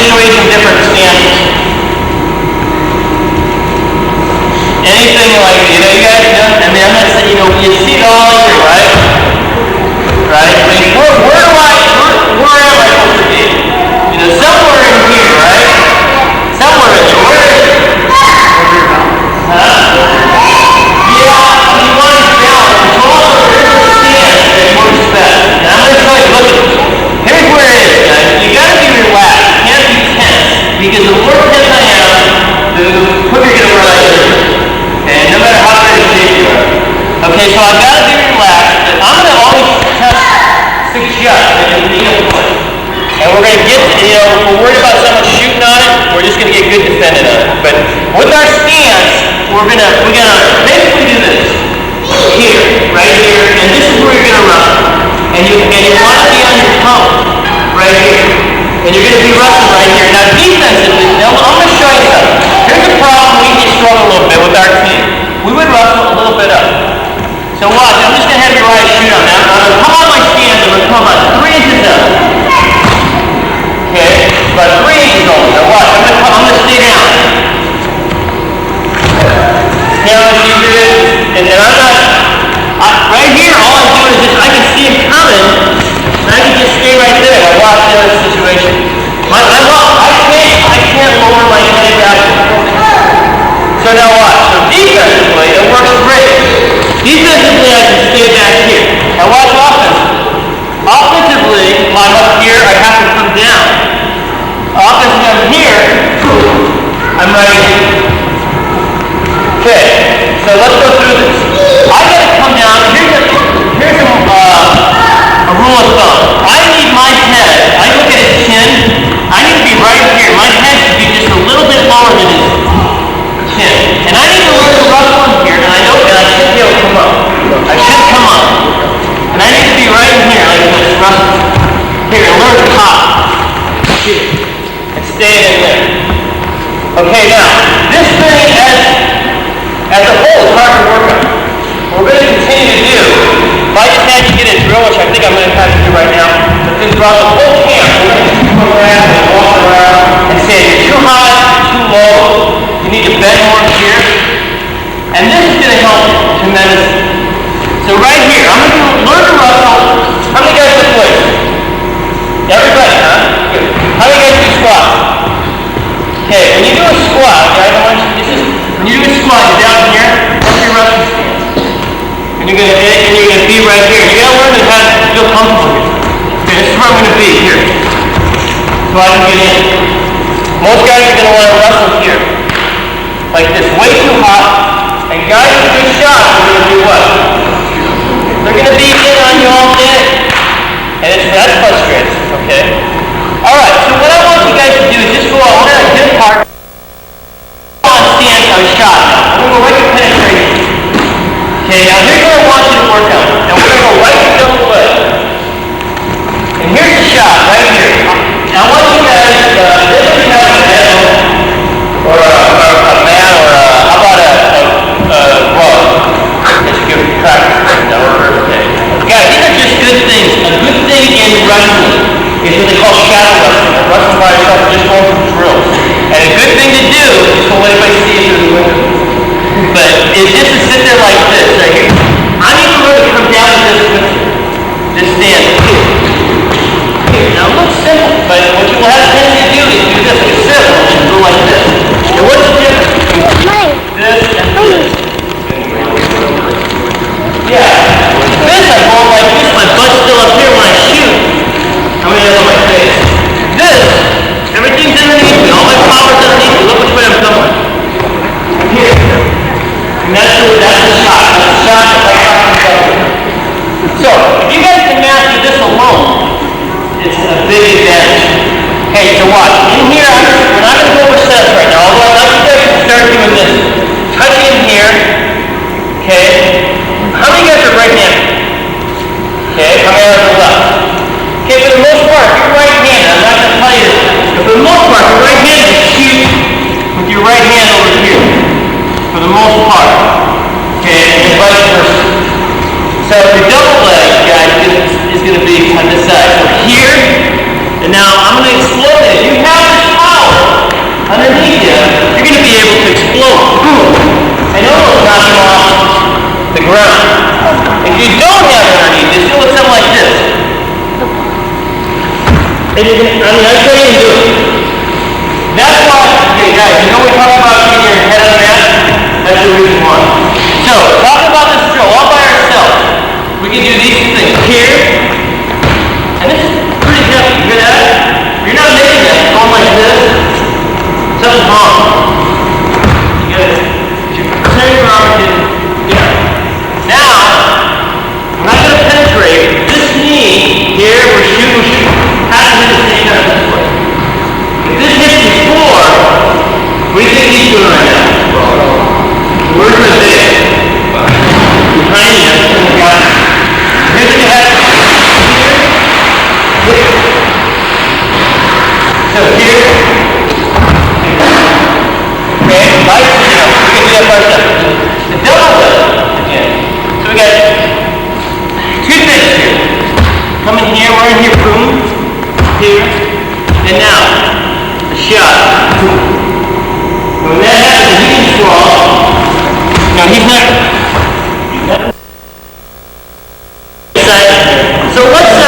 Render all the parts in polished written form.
show you some different stances. Anything like, you guys know, I mean, I'm not saying, you see it all here, right? Right? I mean, where am I supposed to be? Somewhere in here, right? Somewhere in there. Where is it? Huh? Yeah, you want to balance. It's also there's a stance that works best. And I'm going to tell you, look at this. Here's where it is, guys. You got to be relaxed. You can't be tense. Because the more tense I am, the quicker you're going to run out of here. Okay, no matter how good a shape you are. Okay, so I've got to be relaxed. But I'm going to always suggest that you need a foot. And we're going to get, if we're worried about someone shooting on it, we're just going to get good defending on it. But with our stance, we're going to basically do this. Here, right here, and this is where you're going to run. And you want to be on your toes, right here. And you're going to be wrestling right here. Now defensively, I'm going to show you something. Here's the problem we struggle a little bit with our team. We would wrestle a little bit up. So watch, I'm just going to have Urijah shoot on that. I'm going to come on my stance, I'm going to come about 3 inches up. Okay, about 3 inches over. Now watch, I'm going to stay down. See how much easier it is? And I'm not, right here, all I'm doing is just, I can see him coming, and I can just stay right there. Now watch the other situation. I can't lower my head back. So now watch. So defensively, it works great. Defensively, I can stay back here. Now watch offensively. Offensively, while I'm up here, I have to come down. Offensively, I'm here. I'm right here. Okay. So let's go through this. I gotta come down. Here's a rule of thumb. I need my head. I look at his chin. I need to be right here. My head should be just a little bit lower than his chin. And I need to learn to wrestle in here, and I know that I should be able to come up. I should come up. And I need to be right in here, like this, wrestle. Here, learn to hop. Here. And stay in there. Okay, now, this thing as a whole is hard to work on. What we're going to continue to do, if I just had you get a drill, which I think I'm going to have to do right now, is throughout the whole camp, we're going to come around and walk around and say, you're too high, too low, you need to bend more here. And this is going to help you tremendously. So right here, I'm going to learn to wrestle. How many guys do plates? Everybody, huh? Good. How many guys do squats? Okay, when you do a squat, guys, when you do a squat, you're down here, that's your wrestling stance. And you're gonna be right here. You gotta learn to feel comfortable here. Okay, this is where I'm gonna be here. So I can get in. Most guys are gonna want to wrestle here. Like this, way too hot. And guys with good shots are gonna do what? They're gonna be in on you all day. And that's frustrating, okay? Alright, so what I want you guys to do is just go out. We're gonna hip part. Stance on shot now. We're going to go right to penetration. Okay, now here's what I want you to work on. Now we're going to go right to double leg. And here's the shot, right here. Now I want you guys, this is how you have or a mat, or how about a rug? Let's give it practice. Okay. Guys, these are just good things. A good thing in wrestling is what they call shadow wrestling. Wrestling by yourself, just going through drills. And a good thing to do is to let everybody see it through the window. But it's just to sit there like this, right here. I need to learn to come down to this stand. Here. Now it looks simple, but what you will have a tendency to do is do this, like a circle, and go like this. And what's the difference between this and this? Yeah. This, I'm going like this, my butt's still up here when I shoot. How many of them on my face? This, everything's underneath me. All my power's underneath me. Look which way I'm going. Here. And that's the shot. That's the shot. I'll show you to do it. That's why, okay guys, you know we talked about getting your head on the mat? That's the reason why. So, talking about this drill all by ourselves, we can do these things here, and this is pretty heavy. You hear that? You're not making that going like this. Something's wrong. You get it? Turn your arm and yeah. Now, we're not going to penetrate. This knee here, we're shooting. Has to hit the same time this way. If this hits before, what do you think he's doing right now? We're going to say it. Behind you, here's what you have here. So here. Okay, right? We can do that first step. The double does again. So we got two things here. Come in here, we're in here, boom. Here. And now, a shot. When that happens, he can swallow. Now he's not. So what we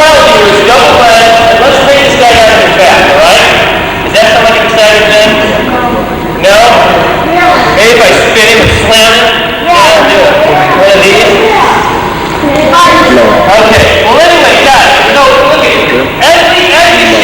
want to do is double leg, and let's take this guy out of his back, alright? Is that something like excited then? No? Maybe if I spin him and slam him? Yeah. Do it. One of these? Okay. Well anyway, guys, so look at it. As we shoot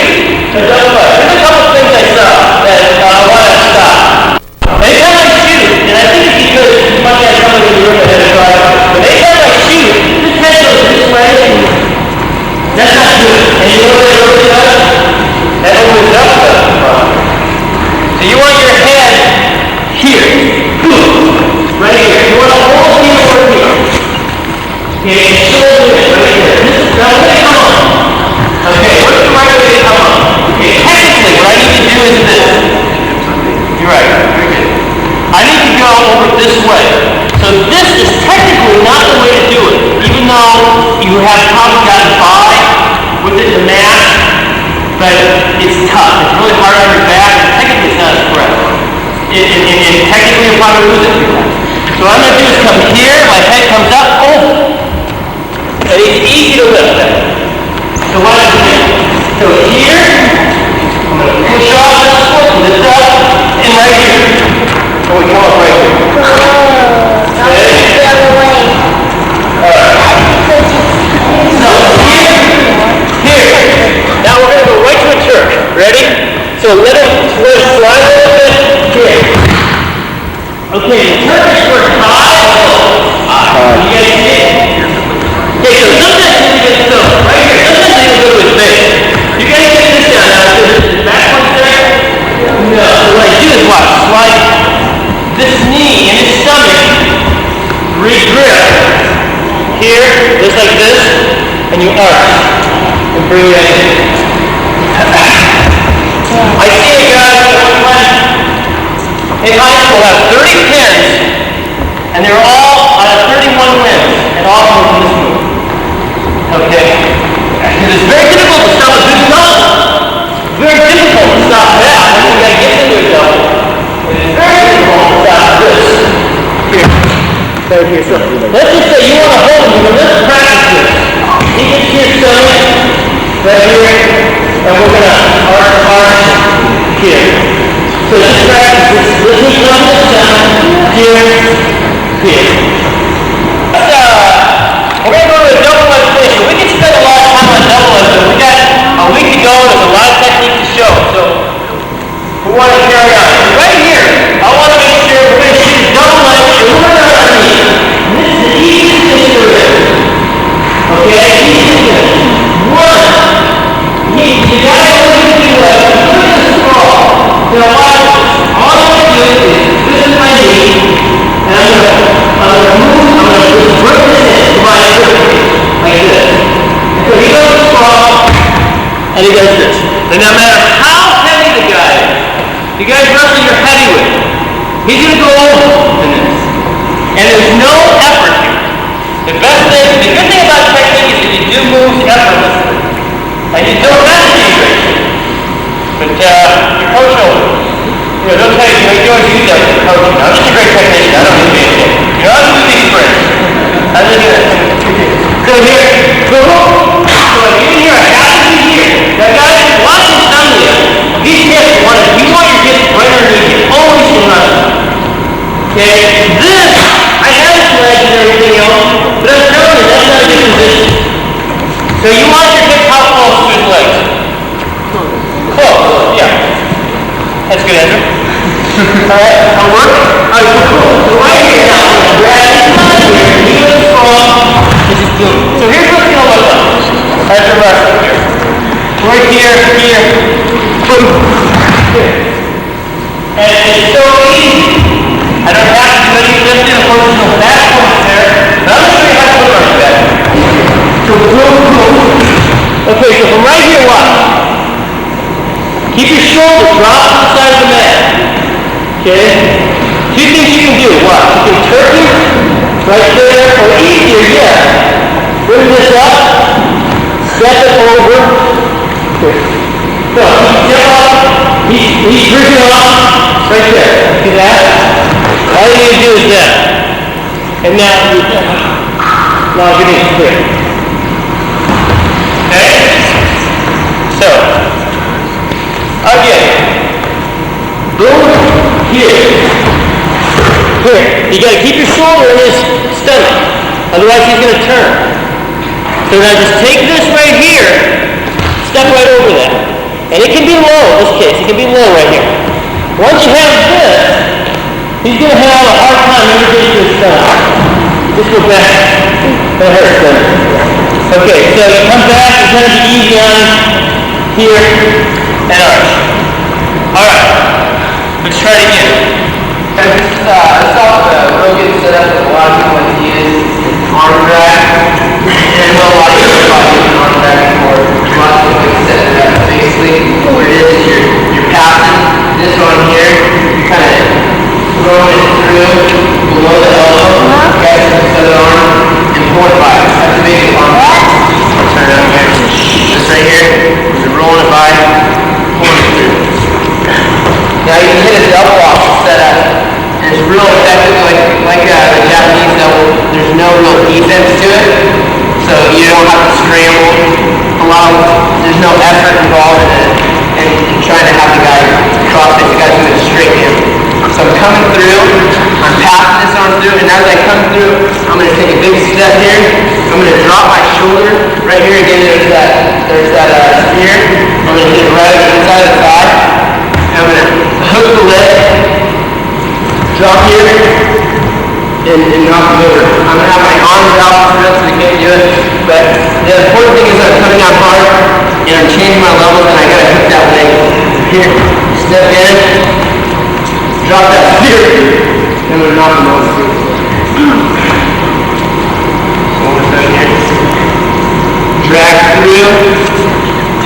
a double leg, there's a couple things I saw that I want to stop. Anytime I shoot, and I think it's because you might have somebody in the room that has a drive, but anytime I shoot, this head goes this way, and that's not good. And you know what it really does? That opens up the front. So you want your head here. Boom. Right here. You want to hold the knee over here. Okay, and shoulder it right here. This is the way to come on. Okay, what's the right way to come on? Okay, technically what I need to do is this. You're right. Very good. I need to go over this way. So this is technically not the way to do it. Even though you have probably gotten by with it in the mat, but it's tough. It's really hard on your back, and technically it's not as correct. And technically you'll probably lose it. So what I'm going to do is come here, my head comes up, and it's easy to lift that. So watch this. So here, I'm going to push off this foot, lift up, and right here. Oh, we come up right here. Now we're going to go right to a turn. Ready? So let it slide a little bit. Here. Okay, the turn is for high or low. You guys see it? Okay, so sometimes you get so right here. Sometimes you go to his base. You guys get this down now. So this backwards there? No. So what I do is watch. Slide this knee and his stomach. Re-grip. Here, just like this. And you arch. And bring it in. I see a guy in high school have 30 pins, and they're all out of 31 wins, and all of them from this move. Okay? Because it's very difficult to stop a good double. It's very difficult to stop that. I think we got to get into a double. And it's very difficult to stop this. Here. Right here. So let's just say you want to hold him, but let's practice this. He gets his stomach right here, and we're going to arch here. So just practice this. Let's just run this down here, here. We're going to go to a double leg position. We can spend a lot of time on double legs, but we got a week to go. There's a lot of technique to show. So we want to carry on. Right here, I want to make sure we're going to shoot a double leg and we're going to run our knee. And this is the easiest thing to do. Okay? Easiest thing. One. You got to go to the left. Look at the sprawl. Now watch this. All I'm going to do is twist my knee, and I'm going to move, I'm going to just grip this in to my grip, like this. And so he goes to sprawl, and he does this. And no matter how heavy the guy is, the guy's wrestling you're heavy with, he's going to go over in this. And there's no effort here. The good thing about technique is that you do moves effortlessly. And you don't have to be great. But your coach will, they'll tell you, you always use that with your coaching. I'm just a great technician. I don't need to be anything. I don't do these sprints. I just do that. So here, go. So if you can hear, I got to be here. That guy So here's what's going to look like. That's the rest of here. Right here, here, boom, here. And it's so easy. I don't have to do any lifting. Of course, there's no back points there. But I'm going to show you how to put it back. So boom, boom. Okay, so from right here, watch. Keep your shoulder dropped to the side of the mat. Okay? Two things you can do. Watch. You can turkey right there, or easier, yeah. Bring this up, step it over. Okay. So, step up, he's bringing it up, right there. See that? All you need to do is that. And now get it clear. Okay? So, again, boom, here. Here, you got to keep your shoulder in his stomach, otherwise he's going to turn. So now just take this right here, step right over that. And it can be low in this case, it can be low right here. Once you have this, he's going to have a hard time ever getting to his stomach. Just go back. That hurts then. Okay, so you come back, it's going to be easy on here and arch. Alright, let's try it again. This off a real good setup that a lot of people like to use arm drag. And a lot of people are using arm drag before. A lot of people like set it up. Basically, what it is you're passing this one here. You're kind of throwing it through below the elbow. Guys, this other arm and pull it by. That's the basic arm drag. I'll turn it up here. This right here, you're rolling it by, pulling it through. Now you can hit a double off the setup. And it's real effective, like the Japanese double. There's no real defense to it, so you don't have to scramble. There's no effort involved in it, and trying to have the guy cross it. You got to do it straight in. So I'm coming through. I'm passing this arm through, and as I come through, I'm going to take a big step here. I'm going to drop my shoulder right here. Again, there's that spear. I'm going to hit it right inside the thigh. I'm going to hook the leg. Drop here and knock it over. I'm going to have my arms out so they can't do it. But the important thing is I'm coming out hard and I'm changing my levels and I got to hook that leg. Here, step in, drop that spear, and I'm going to knock them over. One more time here. Drag through,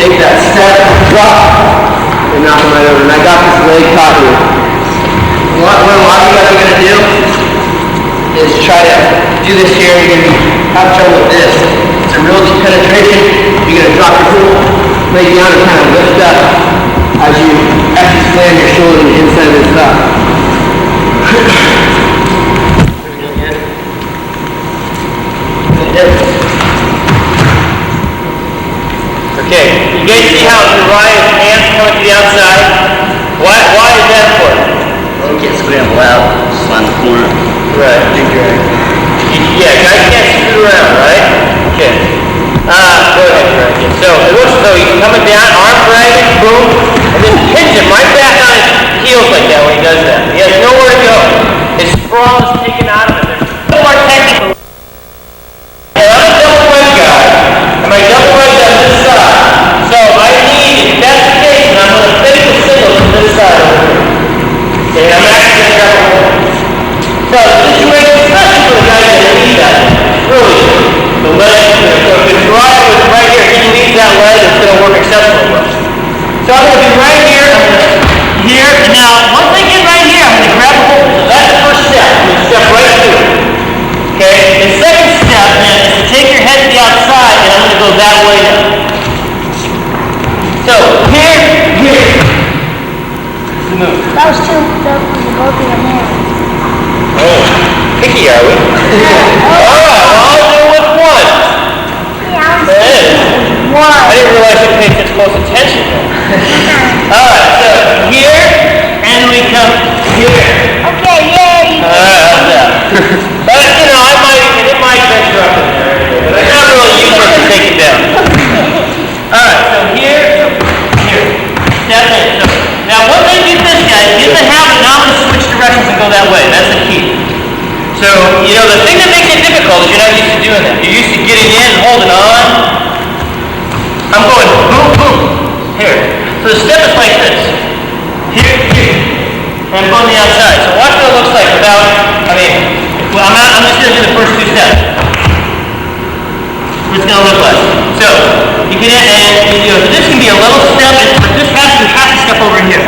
take that step, drop, and knock them right over. And I got this leg caught here. What a lot of you guys are going to do is try to do this here. You're going to have trouble with this. It's a real deep penetration. You're going to drop your foot, lay down, and kind of lift up as you slam your shoulder to the inside of this thigh. Okay, you guys see how Uriah's hands point to the outside? Why is that important? You can't scramble out, slam the corner. Right. Yeah, guys can't scoot around, right? Okay. Go ahead, drag it. So it looks as though he's coming down, arm dragging, boom, and then pins him right back on his heels like that when he does that. He has nowhere to go. His sprawl is taken out of him. There's no more technical. And I'm a double right guy, and my double right on this side. So I need, if that's the case, and I'm going to finish the signal to this side over here. Okay, I'm actually going to grab a hold. So the situation, especially for the guys that need that, really, the leg, so if it's right here, he leaves that leg, it's going to work exceptionally well. So I'm going to be right here, here, and now once I get right here, I'm going to grab a hold. So that's the first step. I'm going to step right through it. Okay, the second step then is to take your head to the outside, and I'm going to go that way now. So here. That was two, both of your hands. Oh, picky are we? Alright, I'll do it with one. Yeah, I didn't realize you paid such close attention though. Alright, so here, and we come I'm going boom, boom. Here. So the step is like this. Here, here. And I'm going the outside. So watch what it looks like without, well, I'm just going to do the first two steps. What it's going to look like. So, you can, so this can be a little step, but this has to be half a step over here.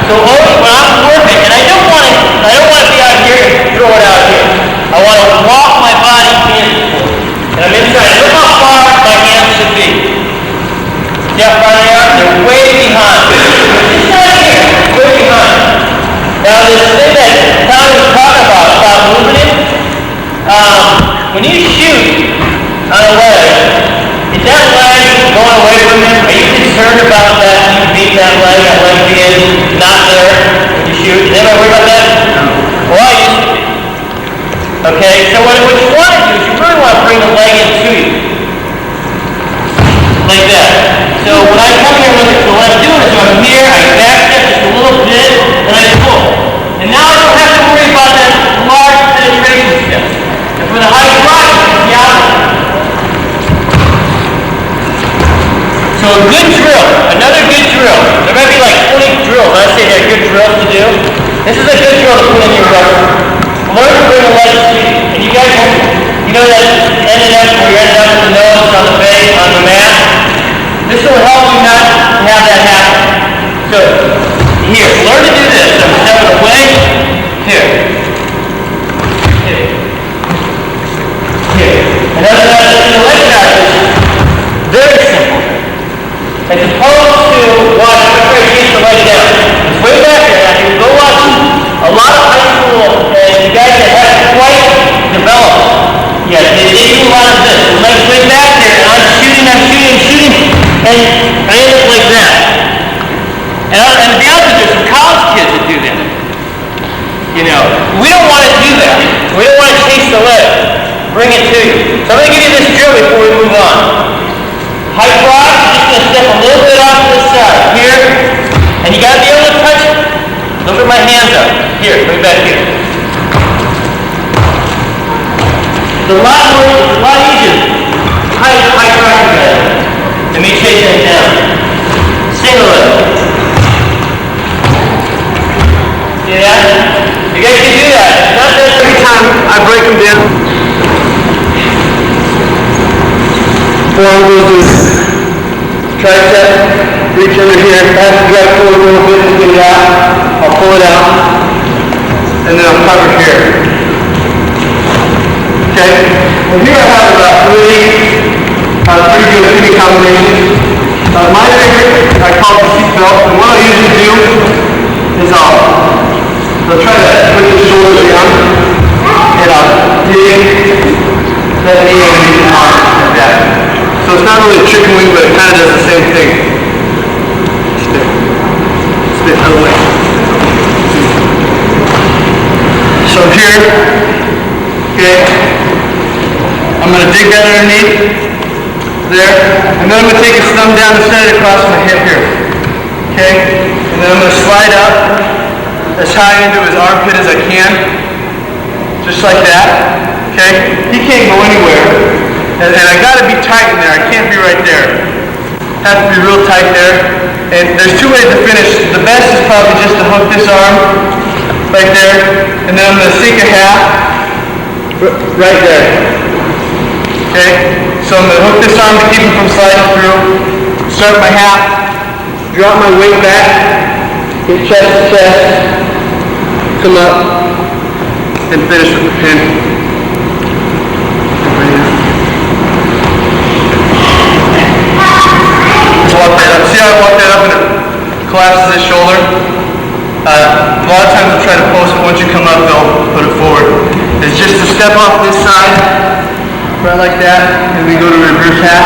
So always when I'm working, and I don't want to be out here and throw it out here. I want to walk my body in. And I'm inside. Look how far my hands should be. See how far they are? They're way behind. It's not here. Way behind. Now this thing that Tom was talking about moving it, when you shoot on a leg, is that leg going away from him? Are you concerned about that? You beat that leg being not there when you shoot? Is anybody worried about that? No. Well, I used to be. Okay, so what you want to do is you really want to bring the leg into you. Like that. So when I come here, what I'm doing is I'm here, I back step just a little bit, and I pull. And now I don't have to worry about that large penetration step. And for the high drive, it's the opposite. So a good drill, another good drill. There might be like 20 drills. I say they're good drills to do. This is a good drill to put in your rubber. Learn to bring the leg to you. And you guys, you know that ended up where you ended up with the nose on the face, on the mat? This will help you not have that happen. So, here, learn to do this. So step it away. Here. Here. Here. And that's the leg practice. Very simple. As opposed to, watch, I'm afraid to get the leg down. It's way back there. Now, you go watch a lot of high school, and you guys that haven't quite developed yet, they do a lot of this. The leg's way back there, and I'm shooting, and I end up like that. And to be honest with you, there's some college kids that do that. You know, we don't want to do that. We don't want to chase the leg. Bring it to you. So I'm going to give you this drill before we move on. High drop, you're just going to step a little bit off to the side. Here, and you got to be able to touch it. Look at my hands up. Here, bring it back here. It's a lot easier. High drop together. Let me chase that down. Single leg. See that? You guys can do that. It's not that every time I break them down. Form goes to tricep, reach under here, have to try to pull it a little bit to get it out. I'll pull it out, and then I'll cover here. Okay? Well, here I have about three good combinations. My favorite, I call it the seat belt, and what I usually do is I'll try to put the shoulders down, and I'll dig that knee underneath the arm like that. So it's not really a chicken wing, but it kind of does the same thing. Spit out of the way. So here, okay, I'm going to dig that underneath there, and then I'm going to take his thumb down and set it across my hip here. Okay, and then I'm going to slide up as high into his armpit as I can, just like that. Okay, he can't go anywhere. And I gotta be tight in there. I can't be right there. Have to be real tight there. And there's two ways to finish. The best is probably just to hook this arm right there, and then I'm gonna sink a half right there. Okay? So I'm gonna hook this arm to keep him from sliding through. Start my half. Drop my weight back. Get chest to chest. Come up. And finish with the pin. See how I walk that up and it collapses his shoulder? A lot of times they'll try to post it. Once you come up, they'll put it forward. It's just to step off this side, right like that, and we go to reverse half.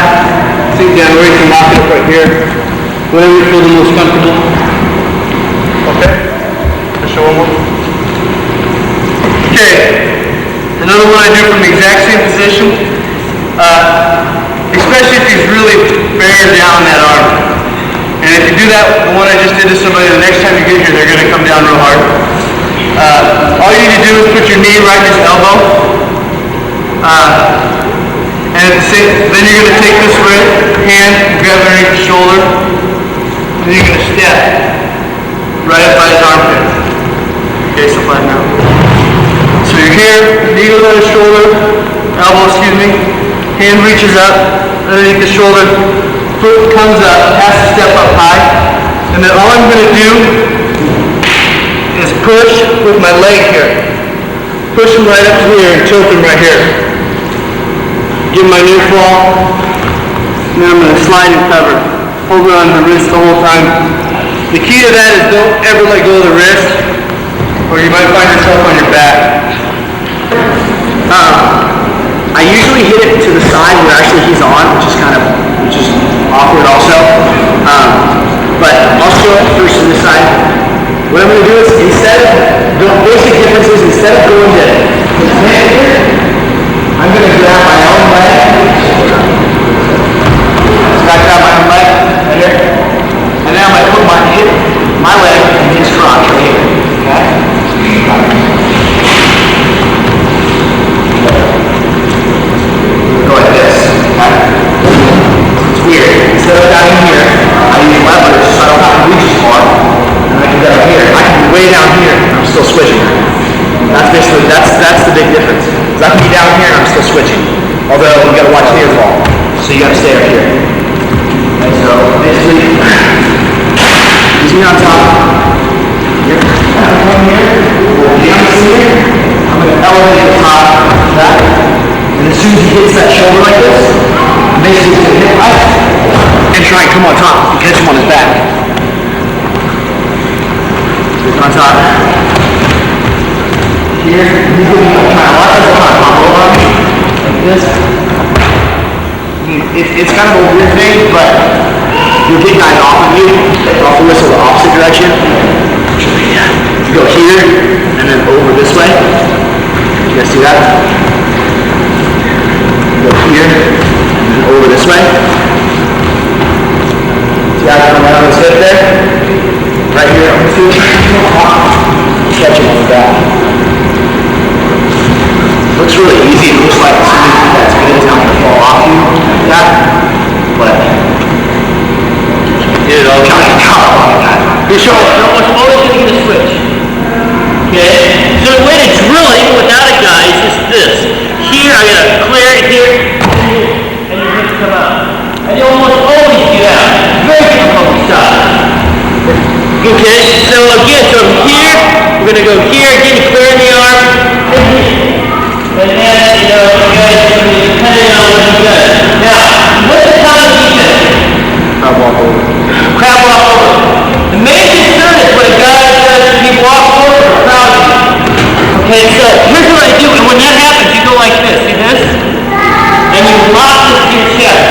Sink down where you can lock it up right here. Whatever you feel the most comfortable. Okay? Let's show one more. Okay. Another one I do from the exact same position. Especially if he's really bearing down that arm. And if you do that, the one I just did to somebody, the next time you get here, they're going to come down real hard. All you need to do is put your knee right in his elbow. And at the same, then you're going to take this hand, grab underneath the shoulder, and you're going to step right up by his armpit. Okay, so flat now. So you're here, knee goes on his shoulder, elbow, hand reaches up underneath the shoulder, foot comes up, has to step up high, and then all I'm going to do is push with my leg here. Push him right up to here and tilt him right here. Give him my new fall, and then I'm going to slide and cover. Hold it on the wrist the whole time. The key to that is don't ever let go of the wrist, or you might find yourself on your back. I usually hit it to the side where actually he's on, which is awkward also. But I'll show it first to the side. What I'm going to do is the basic difference is instead of going to here, I'm going to grab my own leg. So I grab my own leg right here. And then I'm going to put my leg in his crotch right here. Okay? Go like this. Okay? It's weird. Instead of down here, I use levers so I don't have to reach as far. And I can get up here. I can be way down here and I'm still switching. That's the big difference. Because I can be down here and I'm still switching. Although you gotta watch here fall. So you gotta stay up here. And so basically, he's me on top. Here. I'm gonna come here. I'm gonna elevate the top like that. And as soon as he hits that shoulder like this, basically he's gonna hit right and try and come on top and catch him on his back. He's on top. Here, he's going to be trying to watch us pop over on me like this. It's kind of a weird thing, but you'll get guys off of you, off the whistle the opposite direction. You go here and then over this way. You guys see that? Go here and then over this way. See how I come out of his hip there? Right here on the two. Catch him on the back. Looks really easy. It looks like that's good. It's not going to fall off you like that. But Get it all kind of like that. You're showing almost always going to get a switch. Okay? So the way to drill it, even without a guy, is just this. Here, I got to clear it here, and your hips come out. And you almost always do that. Very difficult to stop. Okay? So again, from here, we're going to go here, again, clearing the arm, and here. And then, you know, you guys are going to be depending on what you guys. Now, what's the time of defense? Crab walk over. Crab walk over. The main concern is when a guy does he walks over or crowds you. Okay, so here's what I do. And when that happens, you go like this. See this? And you lock this to your chest.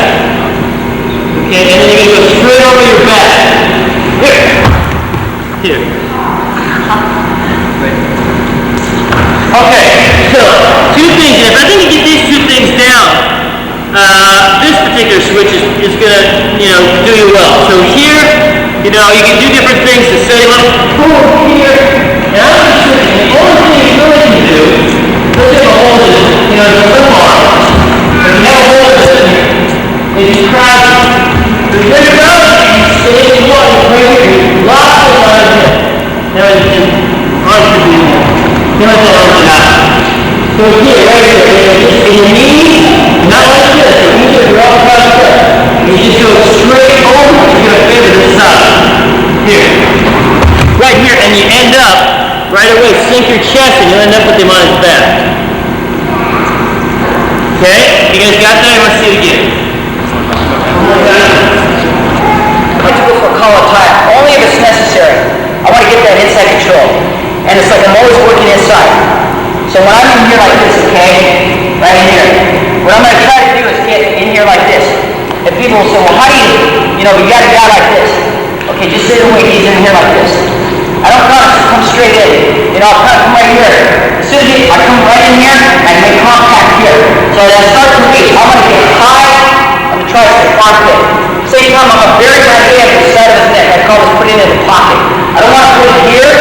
Okay, and then you're going to go straight over your back. Here. Here. Okay, so two things. If I think you get these two things down, this particular switch is going to, you know, do you well. So here, you know, you can do different things to say, well, boom, here, and I'm just switching. The only thing you really can do, let's say a hole in it, you know, the flip arm. If you have a hole in it, and you crowd it, if you're crowding, you stay in one, right here, you lock it on his hip. Now you can arm to be more. So here, right here, in your knees, not like this, but these are your all across the foot. You just go straight over, you're going to favor this side. Here. Right here, and you end up, right away, sink your chest and you'll end up with him on his back. Okay? You guys got that? I want to see it again. I like to go for a collar tie, only if it's necessary. I want to get that inside control. And it's like I'm always working inside. So when I'm in here like this, okay, right in here, what I'm going to try to do is get in here like this. And people will say, well, how do you know, you got a guy like this. Okay, just say the way he's in here like this. I don't come straight in. You know, I'll come right here. As soon as I come right in here, I make contact here. So as I start to reach, I'm going to get high on the tricep armpit. Same time, I'm going to bury my hand to the side of his neck. I call this put it in the pocket. I don't want to put it here.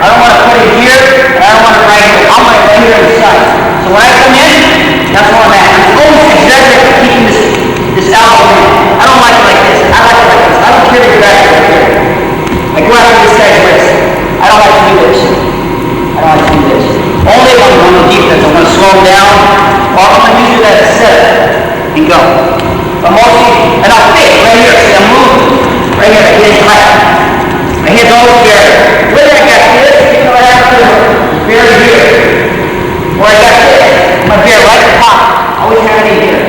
I don't want to put it here. And I don't want it right here. I want it right here on the side. So when I come in, that's where I'm at. It's almost exactly like slow them down, or I'm going to use it as a setup and go. But mostly, and I'll fit right here. See, I'm moving. Right here, my head's flat. My head's always buried. Whether I got this, you know what happens? Buried here. Or I got this, my bear right at the top. Always have it in here.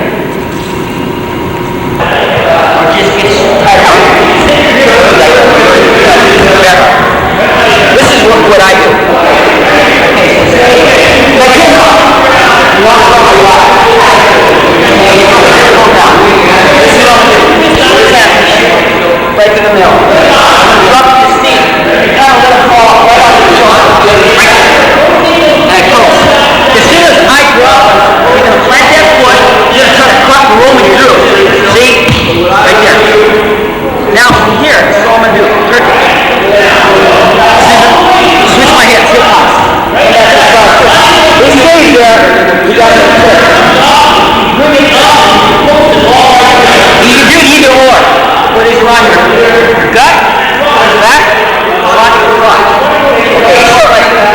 Or just get tight out. This is what I do. Okay, so say, like this one. You want to go a lot. Okay, hold down. This is what I'm doing. What's happening? Right to the middle. Drop your seat. You kind of let it fall right off the shoulder. Right there. And it goes. As soon as I drop, you're going to plant that foot. You're going to try to cut and roll me through. See? Right there. Now from here, this is all I'm going to do. Turkey. Switch my hips, hip hops. This stays there, you got to turn. You can do either or. What is around your gut, back, around your front. Okay, so like that.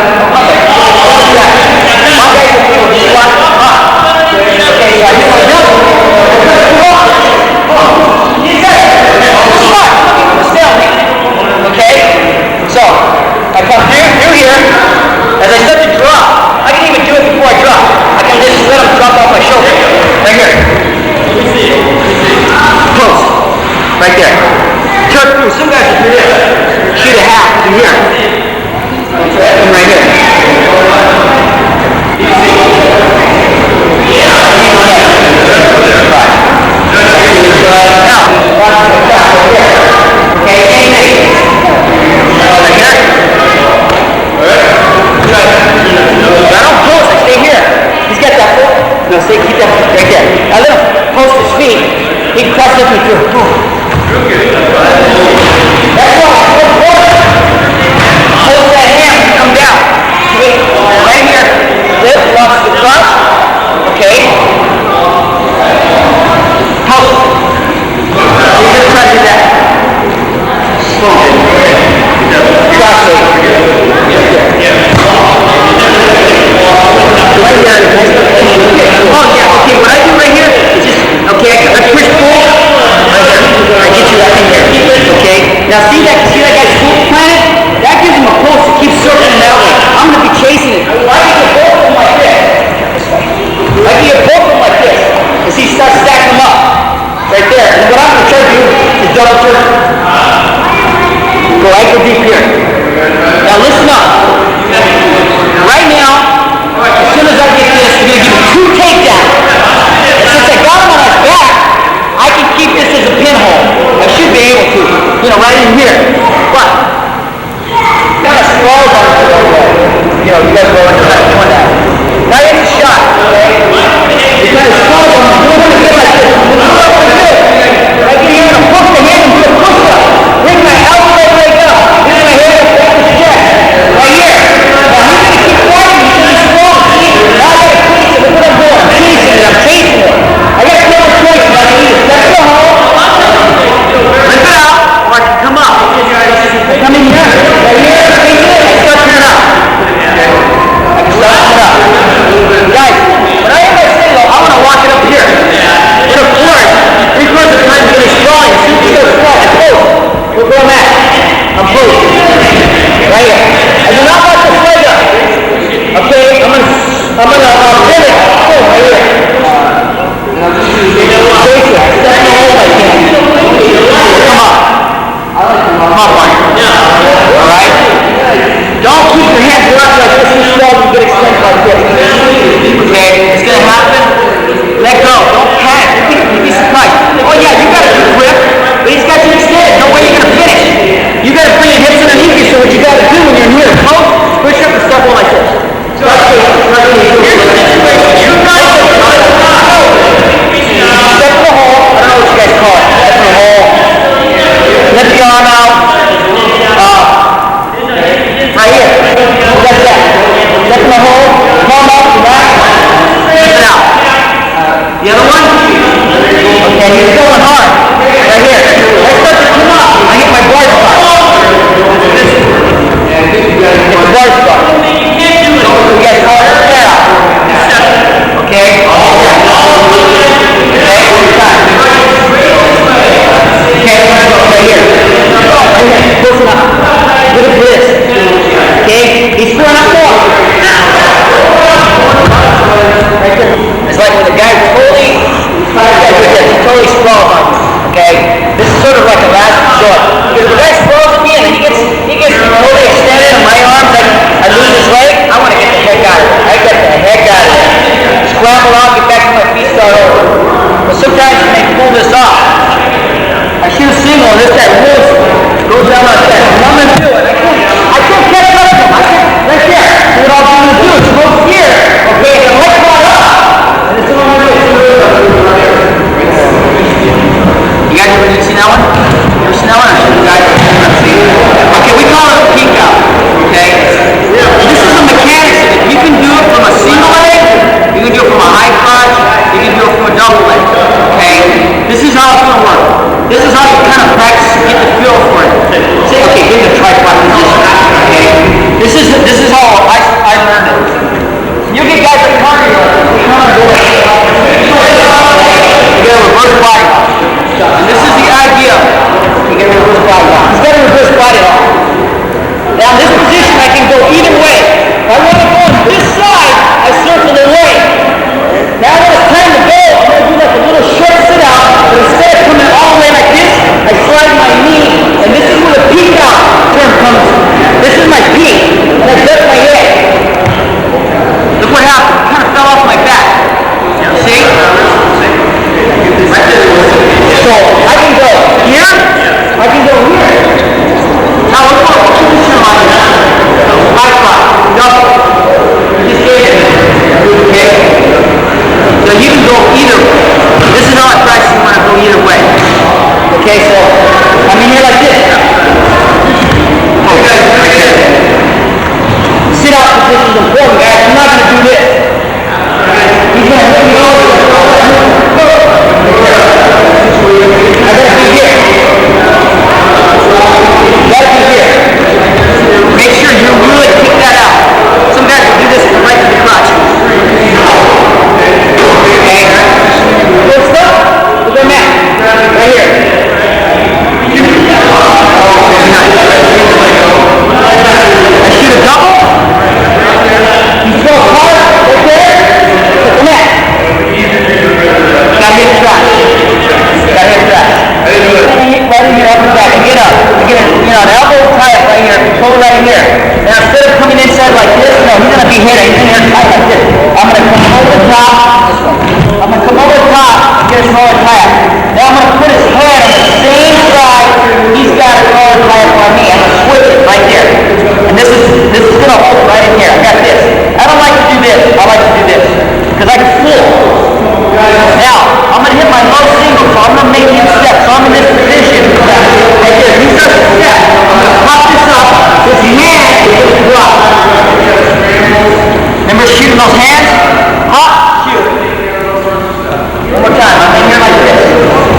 Okay, so I do my double. Okay? So, I come through here. As I start to drop, I can even do it before I drop. I can just let them drop off my shoulder. Right here. Close. Right there. Turn through. Some guys will do this. Shoot a half from here. And right here. Now, watch the back right here. Okay, anything. Right here. I don't post, I stay here. He's got that foot. No, stay, keep that foot right there. I let him post his feet. He can cross up me through. That's all. Hold that hand and come down. Okay, right here. Lift, lock the front. Okay. Post. You're just trying to do that. Slow. Cross it. Oh yeah, okay, what I do right here is just, okay, I push pull, right here, I get you right in here, okay? Now see that guy's foot planted? That gives him a pulse to keep circling that way. I'm going to be chasing it. I can get both of them like this. I can get both of them like this. And see, start stacking them up, right there. And what I'm going to try to do is double turn. Go ankle deep here. Now listen up. Right now, as soon as I get this, I'm going to give him 2 takedowns. And since I got him on his back, I can keep this as a pinhole. I should be able to. You know, right in here. But, kind of slow on it. You know, you guys go into that, doing that. Now here's a shot, okay? You kind of slow on it. You don't want to get like this. You don't want to do it. I can even hook the hand and do a push-up. Bring my elbow leg up. Bring my head up back to the chest. Right here. Now he's going to keep walking because he's strong. See? Now I got to chase it. Look what I'm doing. I'm chasing it. I'm chasing it. I got to kill the choice. I can either step in the hole, rip it out, or I can come up. I come in here. Right here. Chase it. I start turning up. I can start turning up. Guys, when I have my single, I want to walk it up here. In a course, 3/4 of the time you're really strong. As soon as you go strong, I post. Look where I'm at. I'm posting. Right here. I do not want this leg up. Okay, I'm gonna pivot. Oh, right here. Chase it. Step in the hole if I can. Come on. Come on, Mark. Alright? Don't keep your hands wrapped like this and slow and get extended like this. Okay? It's gonna happen. Let go. Don't panic. You'd be surprised. Oh yeah, you got a good grip, but he's got you extended. No way you're gonna finish. You gotta bring your hips underneath you, so what you gotta do when you're in here, post, push up and start going like this. Step in the hole. I don't know what you guys call it. Step in the hole. Lift the arm out. Right here. Like that. Step in the hole. Palm up, relax. Lift it out. The other one? Okay, you're going hard. Right here. Let's start to come up. I hit my bar spot. Hit the bar spot. You guys call it? Yeah. harder, you come and go like this. You get a reverse body lock. And this is the idea. You get a reverse body lock. He's got a reverse body lock. Now in this position I can go either way. If I want to go on this side, I circle away. Now when it's time to go, I'm going to do like a little short sit out, but instead of coming all the way like this, I slide my knee, and this is where the peek out term comes. This is my peak, and I duck my head. Look what happened. It kind of fell off my back. See? So I can go here, I can go here. Now we're going to keep this in mind. High five, double. You just gave it. Okay? So you can go either way. This is how I practice when I go either way. Okay, so I'm in here like this. Sit out position is important, guys. I'm not going to do this. He's going to hit me over. I gotta be here. You gotta be here. Make sure you really kick that out. Some guys will do this right to the crotch. Okay. Good stuff. Look at Matt. Right here. I shoot a double. You throw hard right there. Look at Matt. Gotta hit the crotch. Gotta hit the crotch. Right in your upper back. And get up. And get an elbow tie up right here. Pull right here. Now instead of coming inside like this, no, he's gonna be hitting. He's gonna tie like this. I'm gonna come over the top. I'm gonna come over the top and get his collar tie up. Now I'm gonna put his hand on the same side he's got a collar tie up on me. I'm gonna switch it right there. And this is gonna hold right in here. I got this. I don't like to do this. I like to do this. Because I can pull. Now, I'm going to hit my low single, so I'm going to make him step. So I'm in this position right there. He starts to step. I'm going to pop this up. This hand is going to drop. Remember shooting those hands? Hop, shoot. One more time. I'm in here like this.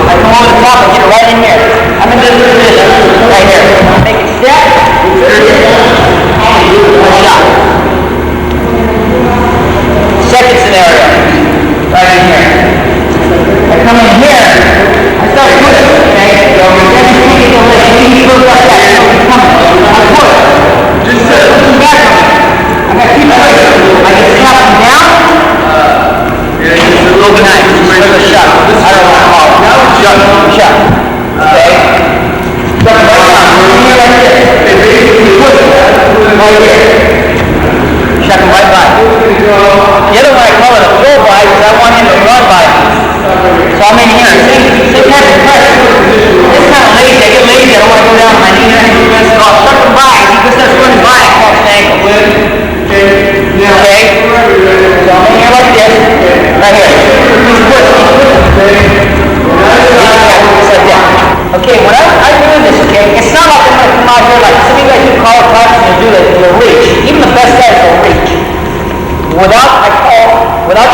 I come over the top and get it right in here. I'm in this position right here. Make it step. One shot. Second scenario. Right in here. I come in here, I start pushing, okay? So every single leg, he goes like that. I push. Just pushing back on me. I gotta keep pushing. I can slap him down. Yeah, just a little bit nice. Just like a shot. I don't want to call it. Shot. Okay? Step right down. We're here like this. Push. Right here. Shot him right by. The other one I call it a full by because I want him to run by me. So I'm in here. Same type of pressure. It's kind of lazy. I get lazy. I don't want to go down on my knee. So I'll chuck him by. He just starts running by and catch an ankle. Okay? So I'm in here like this. Right here. He's pushing. Just like that. Okay, when I'm doing this, okay, it's not like I'm going to come out here like some of you guys do call it practice and do it. You'll reach. Even the best guys will reach. Without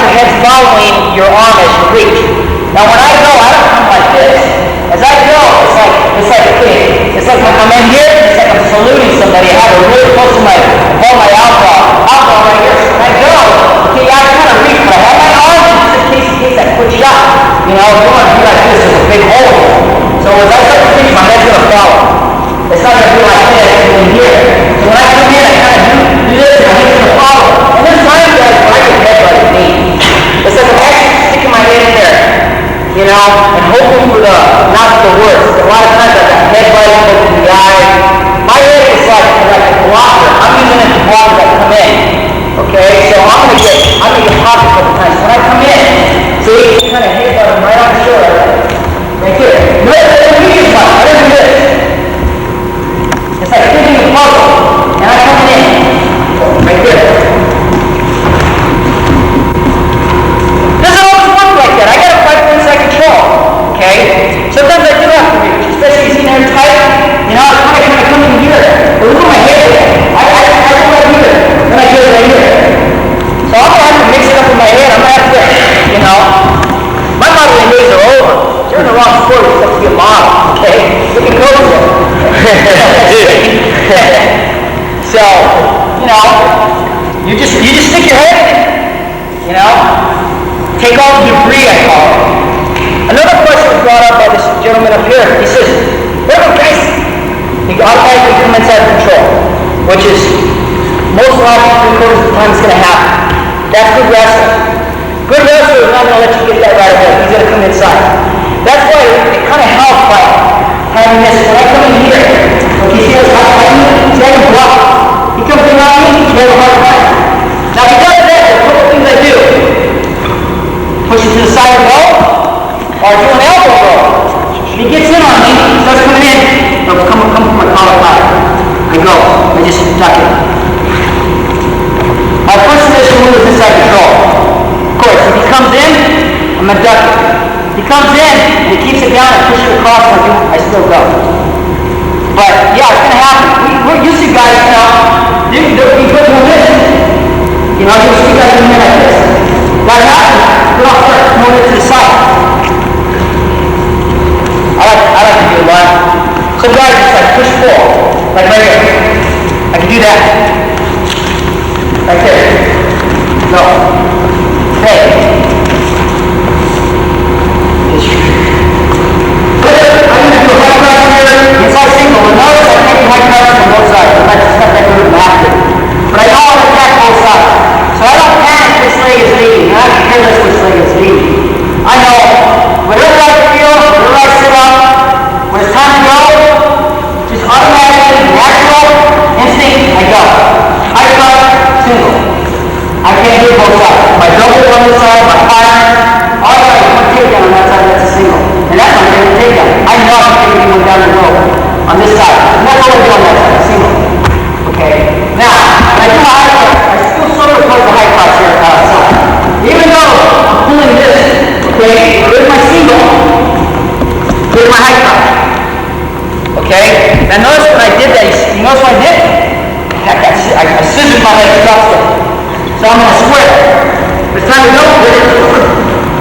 your head following your arm as you reach. Now when I go, I don't come like this. As I go, it's like a thing. It's like when I'm in here, it's like I'm saluting somebody. I have it really close to my elbow right here. So when I go, okay, I kind of reach, but I have my arm just in case that quick shot. You know, if you want to do like this, there's a big hole here. So as I start to reach, my head's going to follow. It's not going to be like this in here. So when I come in, I kind of do this, and my head's going to follow. And there's times, guys, where I get headbutted me. It's like I'm actually sticking my head in there, you know, and hoping for not the worst. A lot of times I got headbutted, looked in the eye. My head is like a blocker. I'm using it to block as I come in. Okay, so I'm gonna get popped a couple times. When I come in, see, kind of headbutt him right on the shoulder, right here. No, I don't do this. It's like thinking a puzzle, and I come in, right there. Doesn't always work like that. I gotta fight for inside control. Okay? Sometimes I do have to reach, especially if you're tight. You know, I kind of come in here. But look at my head. I go right here. Then I go right here. So I'm gonna have to mix it up in my head. I'm gonna have to, you know. My modeling days are over. You're in the wrong sport. You're supposed to be a model. Okay? Look at Coach. So, you know, you just stick your head in. Take all the debris, I call it. Another question was brought up by this gentleman up here. He says, what about guys? He automatically comes out of control, which is most likely 3/4 of the time it's going to happen. That's good wrestling. Good wrestler is not going to let you get that right away. He's going to come inside. That's why it kind of helps by having this. When I come in here, look, you see what's happening? He's got to block. He comes in on me, he's got a hard fight. Now if he does that, there's a couple things I do. Push it to the side of the ball, or do an elbow roll. He gets in on me, he starts coming in. He'll come from my collar tie. I go, I just duck it. My first initial move is inside control. Of course, if he comes in, I'm gonna duck it. If he comes in, and he keeps it down, I push it across, and I still go. But yeah, it's gonna happen. We're used to guys now. We put them this. You know, you'll see guys doing like this. That happens. Get off first, move it to the side. I like to do a lot. Some guys just like push forward, like right here. I can do that. Right there. No. Hey. I'm going to do a high cross here. Inside single. And notice I'm taking high cross from both sides. I might just cut that move after. But I know how to attack both sides. So I don't panic which leg is leading. I don't care which leg is leading. I know whatever I feel, whatever I sit up, when it's time to go, just automatically, natural, instinct, I go. High cross, single. I can't do both sides. My double on this side, my partner, all right, if I take down on that side, that's a single. And that's my favorite takedown. I know I can take anyone down the road on this side. And that's all I do on that side, a single. Okay? Now, when I do my high cross, I still sort of put the high cross here outside. Even though I'm pulling this, okay, here's my single, here's my high cross. Okay? Now notice when I did that, you notice what I did? I scissored my leg across there. So I'm going to square. It's time to go.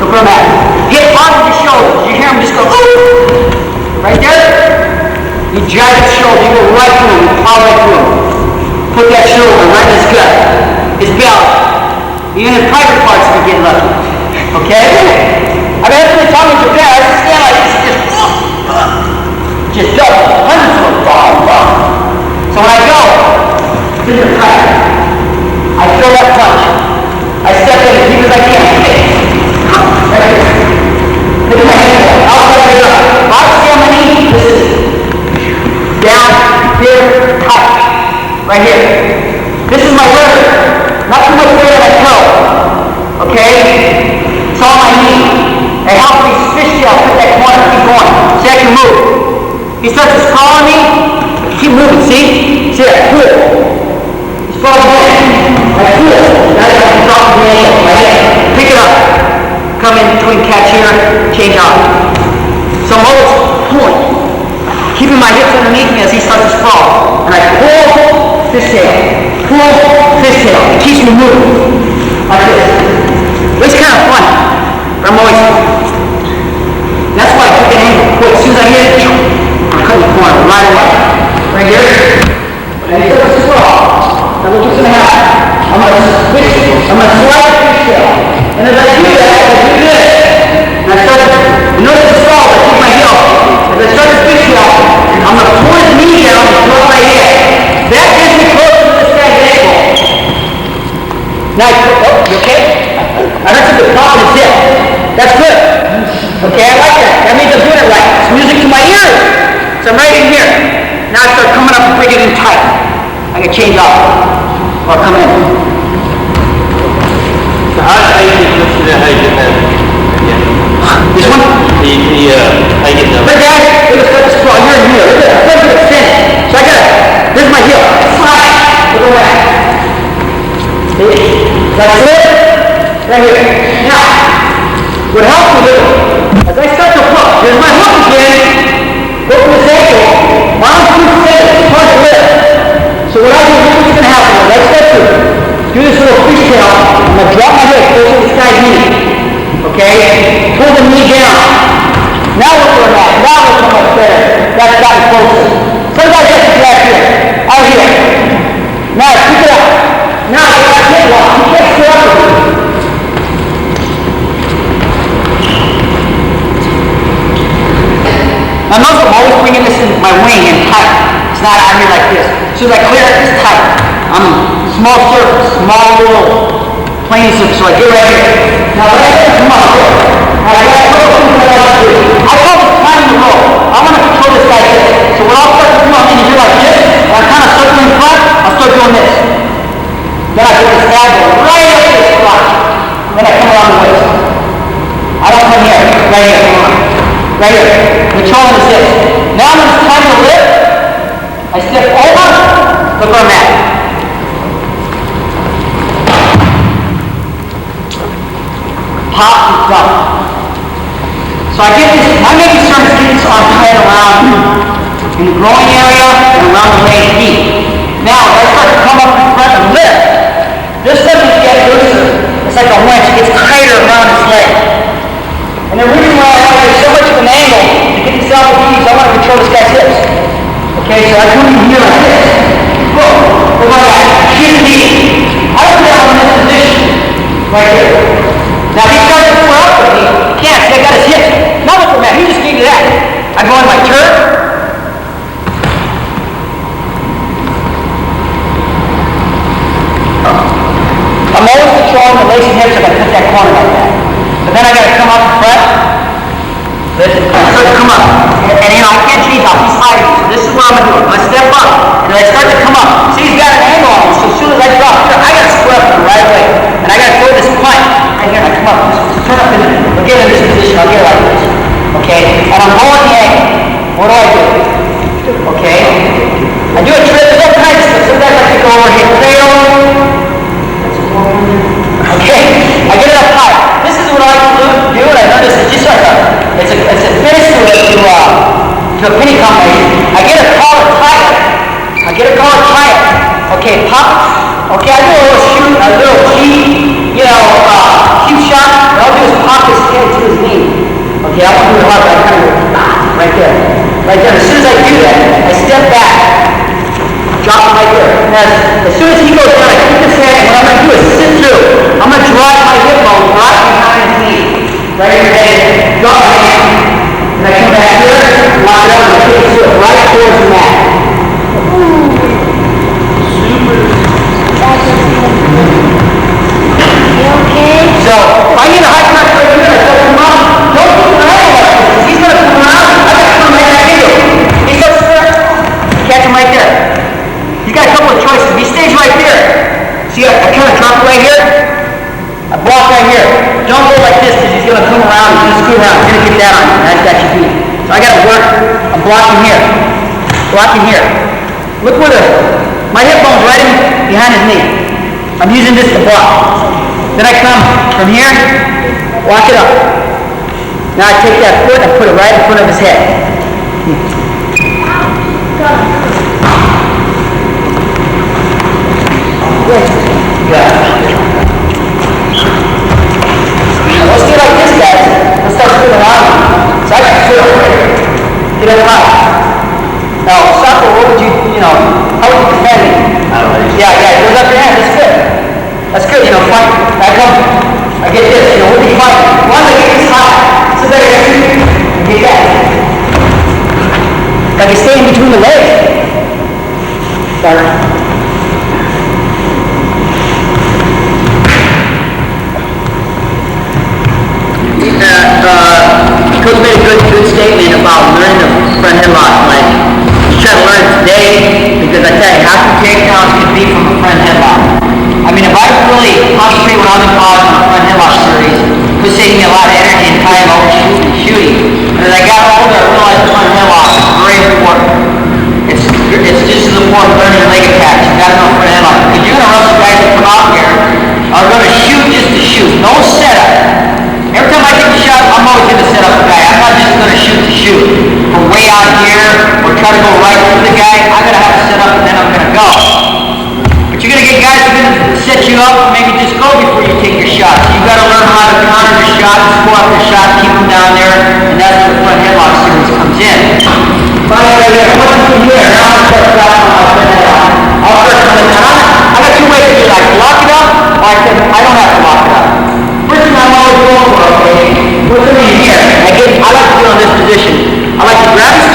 Look where I'm at. Hit bottom of the shoulders. You hear him just go, ooh. Right there. You drag his shoulder. You go right through him. You plow right through him. Put that shoulder right in his gut. His belly. Even his private parts if you get lucky. Okay? I mean, that's the time in Japan. I just stand like this and just double. Hundreds of them. So when I go, it's in your tight. I feel that punch. I step in as deep as I can. Right here. Look at my hand. I'll step it up. If I stay on my knee, this is down, here, tight. Right here. This is my rudder. Not too much weight on my toe. Okay? It's on my knee. It helps me fish tail, put that corner, keep going. See, I can move. He starts to sprawl on me. Keep moving, see? See that? Cool. Sprawl again. Like cool. Now I can drop the ankle. Right? Pick it up. Come in between catch here, change out. So I'm always pulling. Keeping my hips underneath me as he starts to sprawl. And I pull, fishtail. Pull, fishtail. It keeps me moving. Like this. It's kind of fun. But I'm always. That's why I took an angle quick. As soon as I hit it, I'm cutting the corner right away. Right here. And he starts to sprawl. Now look what's going to happen. I'm going to switch. I'm going to slide the fishtail. And as I do that, I do this. And I start to, you notice the sprawl, I keep my heel. As I start to fishtail, I'm going to pull his knee down and throw my head. That gets me closer to this guy's ankle. Now, oh, you okay? I heard something pop in his hip. That's good. Okay, I like that. That means I'm doing it right. It's music to my ears. So I'm right in here. Now I start coming up and bring it in tight. I can change off. Or come in. So how do you get that? This one? How you get that? But guys, look at this sprawl. You're in here. Look at that. Look at it. So I got it. Here's my heel. Slide. Go back. See? That's it. Right here. Now, what helps a little, as I start to hook, here's my hook again. Hook this ankle. Arm through the center. It's hard to lift. So what I do, what's going to happen? Let's step through. Do this little fishtail. I'm going to drop my hip close to this guy's knee. Okay? Pull the knee down. Now look where I'm at. Now look how much better. That's gotten closer. Sometimes that's back here. Out here. Now pick it up. Now I got hip lock. You can't stay up with it. Now notice I'm always bringing this in my wing and tight. It's not out here like this. As soon as I clear it, it's tight. I'm small surface, small little plane surface. So I get right here. Now when I come up here, I got to go through what I want to do. I call this time to roll. I want to control this guy here. So when I'll start to come up in here like this, and I kind of circle in front, I'll start doing this. Then I get this guy going right up to this crotch. Then I come around the waist. I don't come here. Right here. Come on. Right here. Controlling the hips. Now when it's time to lift, I step over. Look where I'm at. Pop and drop. So I get this, I'm making sure to get this arm tight around in the groin area and around the leg deep. Now, if I start to come up in front and lift, this doesn't get looser. It's like a winch. It gets tighter around his leg. And the reason why I want to get so much of an angle to get this elbow deep is I want to control this guy's hips. Okay, so I come in here like this. Boom. Look at that. His knee. I don't know in this position. Right here. Now if he tries to square up with me, he can't. See, I got his hips. Now look at that. He just gave me that. I go in my turn. I'm always controlling the lazy hips if I put that corner like that. But then I got to come up in front. Listen, I start to come up. And you know, I can't change off. He's hiding. So this is what I'm going to do. I'm going to step up. And then I start to come up. See, he's got an angle on me. So as soon as I drop here, I got to square up the right way. And I got to throw this punch. Right here, I come up. So turn up in the, I'll get in this position. I'll get like this. Okay? And I'm going the angle. What do? Okay? I do a trick. There's all kinds of stuff. Sometimes I can go over here. Cradle. Okay, I get it up high. This is what I like to do, and I notice it's just like it's a finish to a penny combination. I get a collar tight. Okay, pop. Okay, I do a little shoot, a little cheat, cute shot. What I'll do is pop his head to his knee. Okay, I won't do it hard, but I kind of go, right there. Right there. As soon as I do that, I step back. Drop him right there. As soon as he goes down, I keep his head, and what I'm going to do is sit through. I'm going to drive my hip bone right behind his knee. Right in your head. Drop my hand. And I come back here, lock it up, and kick his foot right towards the mat. You okay? So, if I need a high pressure right here, I tell him, Mom, don't put your hand like this. He's going to come around. I got to come right back into him. He starts to catch him right there. You got a couple of choices. If he stays right there, see, I kind of drop right here. I block right here. Don't go like this because he's going to come around. He's going to screw around. He's going to get that on you. That's got you beat. So I got to work. I'm blocking here. Blocking here. Look where my hip bone's right in behind his knee. I'm using this to block. Then I come from here, lock it up. Now I take that foot and put it right in front of his head. Let's do like this, guys. Let's start moving around. So I got to sit over here. Get it around. Now, soccer, what would how would you defend it? Yeah, it goes up your hand. That's good. That's good, fight. I get this, what do you fight? Once I get this high, so that I get that. Like you stay in between the legs. Sorry. Coach made a good statement about learning the front headlock. Like, you try to learn it today, because I tell you, half the takedowns can be from a front headlock. I mean, if I really concentrate when I was in college on the front headlock series, it was saving me a lot of energy and time over shooting. But as I got older, I realized the front headlock is very important. It's just as important learning leg attacks. You got to know front headlock. Because you're going to wrestle guys that come out here are going to shoot just to shoot. No setup. Every time I take a shot, I'm always going to set up a guy. I'm not just going to shoot to shoot. From way out here, or try to go right through the guy, I'm going to have to set up and then I'm going to go. But you're going to get guys who are going to set you up and maybe just go before you take your shot. So you've got to learn how to counter your shot, score up your shot, keep them down there, and that's where the front headlock series comes in. Finally, once you here, now I'm going to start on my front headlock. I'll start coming down. I got two ways to do it. I can lock it up, or I don't have to lock it up. First thing I'm always going for, okay, what's in here? I like to be on this position. I like to grab his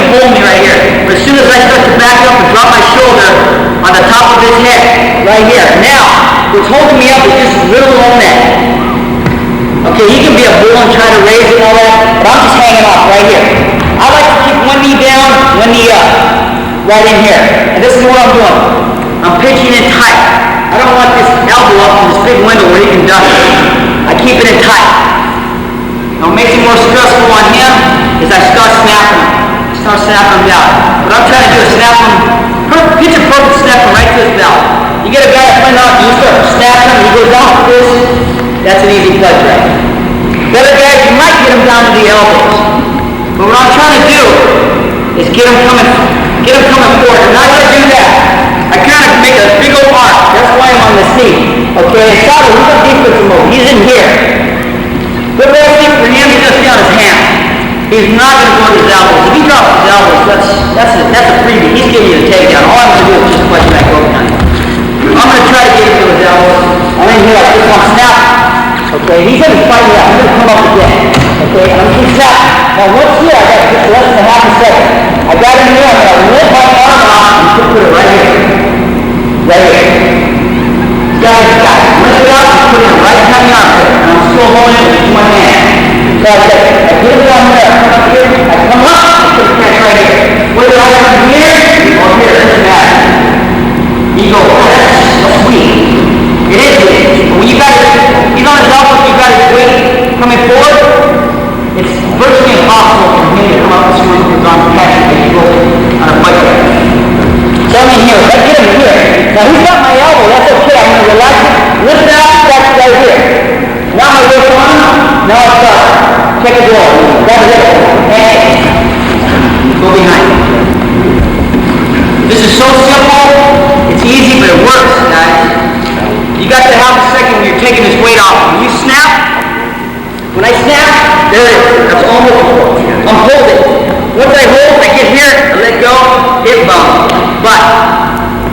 can hold me right here. But as soon as I start to back up and drop my shoulder on the top of his head, right here. Now, what's holding me up is just little old neck. Okay, he can be a bull and try to raise it and all that, but I'm just hanging off right here. I like to keep one knee down, one knee up, right in here. And this is what I'm doing. I'm pitching it tight. I don't want this elbow up in this big window where he can duck it. I keep it in tight. Now, what makes it more stressful on him is I start snapping him. Start snapping him down. What I'm trying to do is snap him, pitch a perfect snap him right to his belt. You get a guy that's playing off, you start snapping him, he goes down like this. That's an easy play right. The other guys, you might get him down to the elbows. But what I'm trying to do is get him coming forward. And not to do that, I kind of make a big old arc. That's why I'm on this knee. Okay, and Faber, he's a defensive move. He's in here. The best thing for him, he's going to stay on his hand. He's not going to go to his elbows. If he drops his elbows, that's a freebie. He's giving you a takedown. All I'm going to do is just push back over him. I'm going to try to get him to his elbows. I'm in here like this on snap. Okay, he's going to fight me out. He's going to come up again. Okay, I'm going to snap. Now once here, I got just less than half a second. I got him here. I'm going to lift my arm out and put it right here. Right here. Got it. Lift it up and put it right behind the armpit. And I'm still holding it with one hand. So I get it down there. I come up here. I come up. I put the catch right here. Whether I come here or here, it doesn't matter. You go, oh, that's weak. It is weak. But when you got it, he's on his elbows, you got his weight coming forward, it's virtually impossible for him to come up and swing his arm and catch it and go on a fight right. So I'm in here. Let's get him here. Now he's got my elbow. That's okay. I'm going to relax it. Lift it out. That's right here. Now my weight on. Now I start. Check it out. That's it. And go behind. This is so simple. It's easy, but it works, guys. You got to have a second when you're taking this weight off. When you snap, when I snap, there it is. That's all I'm looking for. I'm holding. Once I hold, I get here, I let go, hip bump, butt,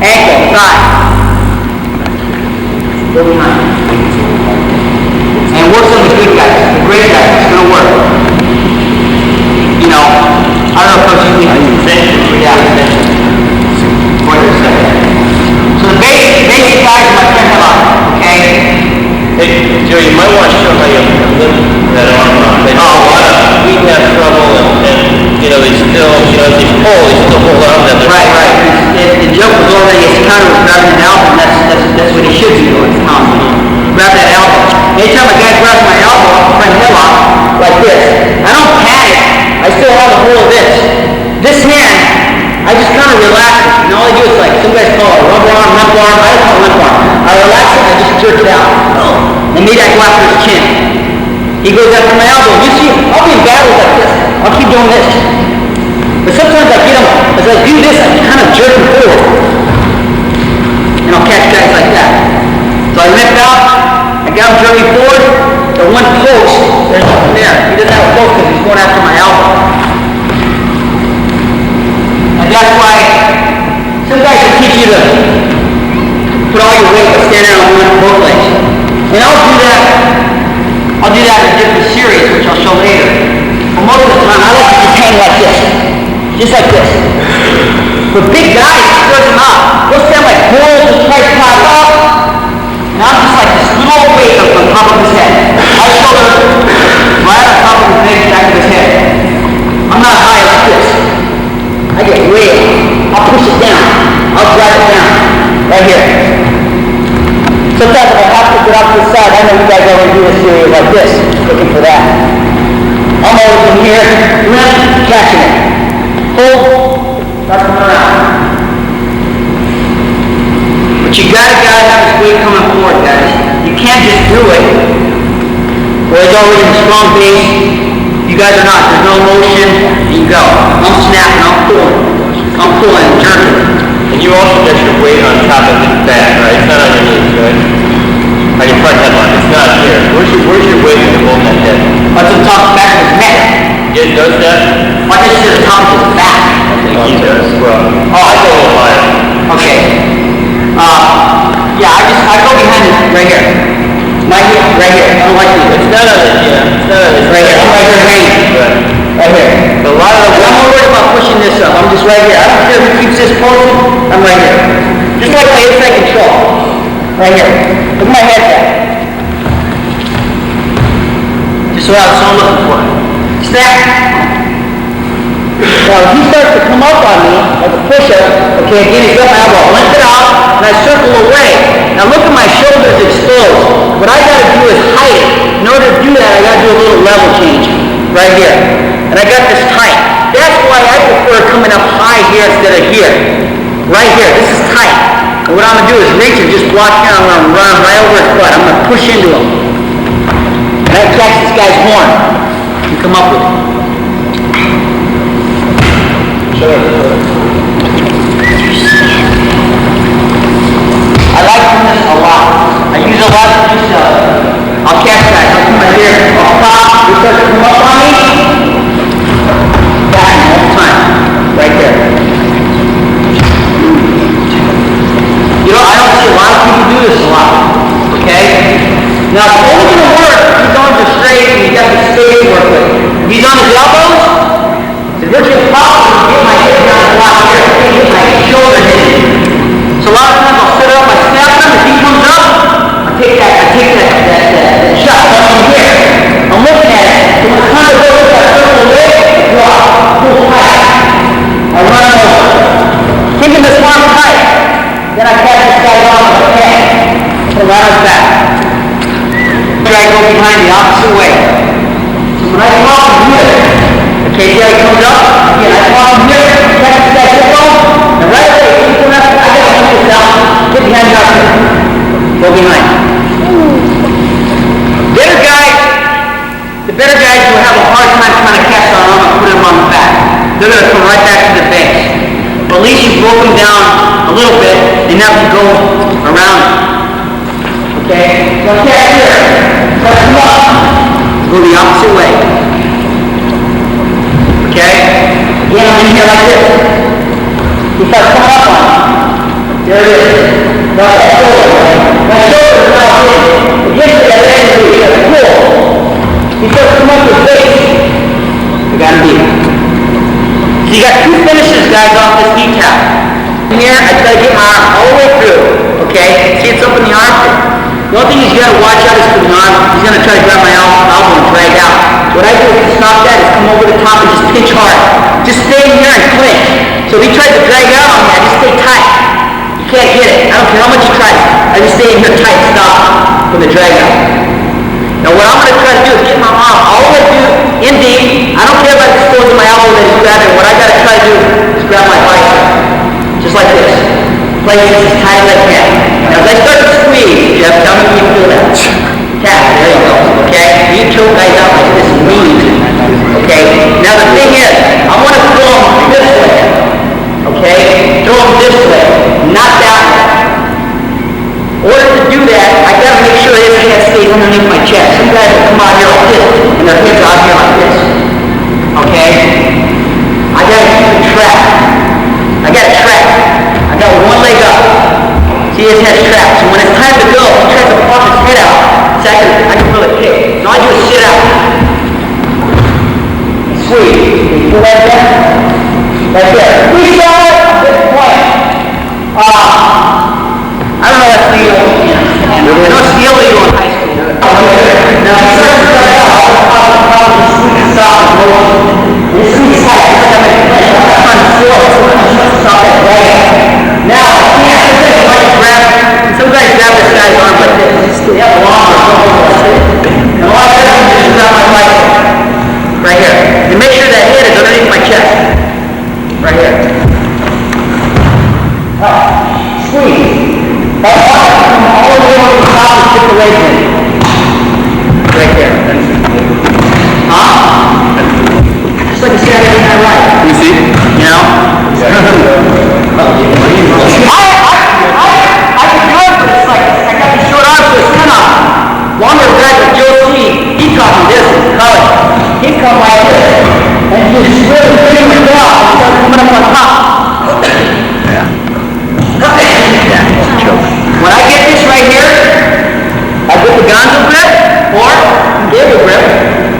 ankle, thigh. Go behind. And works on the good guys, the great guys. It's going to work. You know, I don't know if Coach you think so the basic guys are my friend Faber, okay? Hey, Joe, you might want to show how you lift that arm up. They have a lot of feet have trouble and you know, they still, you know, they still hold on to them. Right. The joke was already, it's kind of grabbing an elbow, and that's what he should be doing. Grab that elbow. Anytime a guy grabs my elbow, I'm front headlock, like this. I don't panic. I still have a hold of this. This hand, I just kind of relax it. And all I do is like, some guys call it rubber arm, limp arm. I don't call it limp arm. I relax it and I just jerk it out. And maybe I go after his chin. He goes after my elbow. You see, I'll be in battles like this. I'll keep doing this. But sometimes I get him, as I do this, I kind of jerk him forward. And I'll catch guys like that. So I lift out, I got him jerking forward. The one post, there's nothing there. He doesn't have a post because he's going after my elbow. And that's why some guys will teach you to put all your weight by standing on both legs. And I'll do that in a different series, which I'll show later. But most of the time, I like to just hang like this. Just like this. For big guys, it spreads them out. They'll stand like bulls, just try to pop up. And I'm just like this little weight up on top of his head. My shoulder right on top of his neck, back of his head. I'm not high like this. I get way up. I'll push it down. I'll drive it down. Right here. Sometimes if I have to get off to the side, I know you guys already do this series like this, looking for that. I'm always in here, lift, catching it. Hold, start coming around. But you gotta have this weight coming forward, guys. You can't just do it. Well, it's already in strong base. You guys are not. There's no motion. You go. I'm snapping. I'm pulling and jerking. And you also get your weight on top of his back, right? It's not on your knees, right? On your front headline. It's not here. Where's your weight when you hold that head? What's on top of the back of his neck? It does that? Why does it on top of his back? I think he does. Well, I go a little higher. Okay. Yeah, I go behind it right here. My hip right here. I don't like it. It's not on it, yeah. It's not on it. Right here. I'm right here hanging. Right. Right here. A lot of I'm more worried about pushing this I'm just right here. I don't care who keeps this posted. I'm right here. Just like my inside control. Right here. Look at my head back. Just so that's what I'm looking for. Snap. Now if he starts to come up on me, like a push-up, okay, again, he's got my elbow, lift it out, and I circle away. Now look at my shoulders exposed. What I gotta do is hide it. In order to do that, I gotta do a little level change. Right here. And I got this tight. That's why I prefer coming up high here instead of here. Right here. This is tight. And what I'm going to do is reach and just block here. I'm going to run right over his butt. I'm going to push into him. And I catch this guy's horn. You come up with it. I like doing this a lot. I use a lot of these, I'll catch guys. I'll come right here. I'll pop. He starts to come up on me. Back all the time. Right there. You know, I don't see a lot of people do this a lot. Okay? Now, it's only going to work if his arms are straight and he's got the space to work with. If he's on his elbows, it's virtually impossible to get my hip down the block here. I can't get my shoulder hit. So a lot of times I'll set up, I snap him, if he comes up, I take that shot up from here. I'm looking at it. So when it comes to go with that circle away, drop, pull tight. I run over. Keeping this arm tight. Then I catch this guy's arm with a pen. Put him right on his back. Then I go behind the opposite way. So when I come off from here, okay, see how he comes up? Again, I come off from here, catch this guy's hip bone, and right away, keep going up, I gotta put this down, get behind the opposite. Go behind. The better guys will have a hard time trying to catch our arm and put him on the back. They're going to come right back to the base. But at least you broke him down a little bit, and now you go around it. Okay? So catch here. Press him up. Go the opposite way. Okay? Again, I'm in here like this. He starts coming up on me. There it is. Now that shoulder. My shoulder is now in. Again, that leg is here. Cool. He starts to come up with base. I got him beat. So you got two finishes, guys, off this E-tap. Here, I try to get my arm all the way through. Okay? See, it's up in the armpit. The only thing he's got to watch out is for the arm. He's going to try to grab my elbow and drag out. What I do to stop that is come over the top and just pinch hard. Just stay in here and clinch. So if he tries to drag out on me, I just stay tight. You can't get it. I don't care how much he tries. I just stay in here tight, stop from the drag out. Now what I'm going to try to do is get my arm all the way through in deep. I don't care about exposing my elbow that he's grabbing. What I got to try to do is grab my bicep. Just like this. Place this as tight as I can. Now as I start to squeeze, Jeff, tell me if you feel that. Tap, there you go. Okay? You choke guys out like this mean. Okay? Now the thing is, I want to throw him this way. Okay? Throw him this way. Not that way. In order to do that, I got to make sure his head stays underneath my chest. Some guys will come out here like this, and their heads out here like this. Okay? I got to keep it trapped. I got to trap. I got one leg up. See, his head's trapped. So when it's time to go, he tries to pop his head out. So I can feel it kick. So all I do is sit out. Squeeze. You feel that there? Right there. Squeeze out at this point. I don't know what steel is. I know steel you in high school. Now, he starts to start out. I'll probably squeeze out and go on. This squeeze tight. I'm trying to feel it. Stop that right. Now, I can't grab. Some guys grab this guy's arm like this. They have longer. And a lot of times, I just grab my bicep. Right here. And make sure that head is underneath my chest. Right here. Squeeze. That arm come all the way over the top and stick the legs in. Right there. Just like you see everything I write. You see? You know? I can do it, but it's like, I got these short arms, so it's kind of longer guys like Joe C. He taught me this in college. He'd come like this, and just really bring him down and start coming up on top. When I get this right here, I get the Gonzales grip, or Faber grip,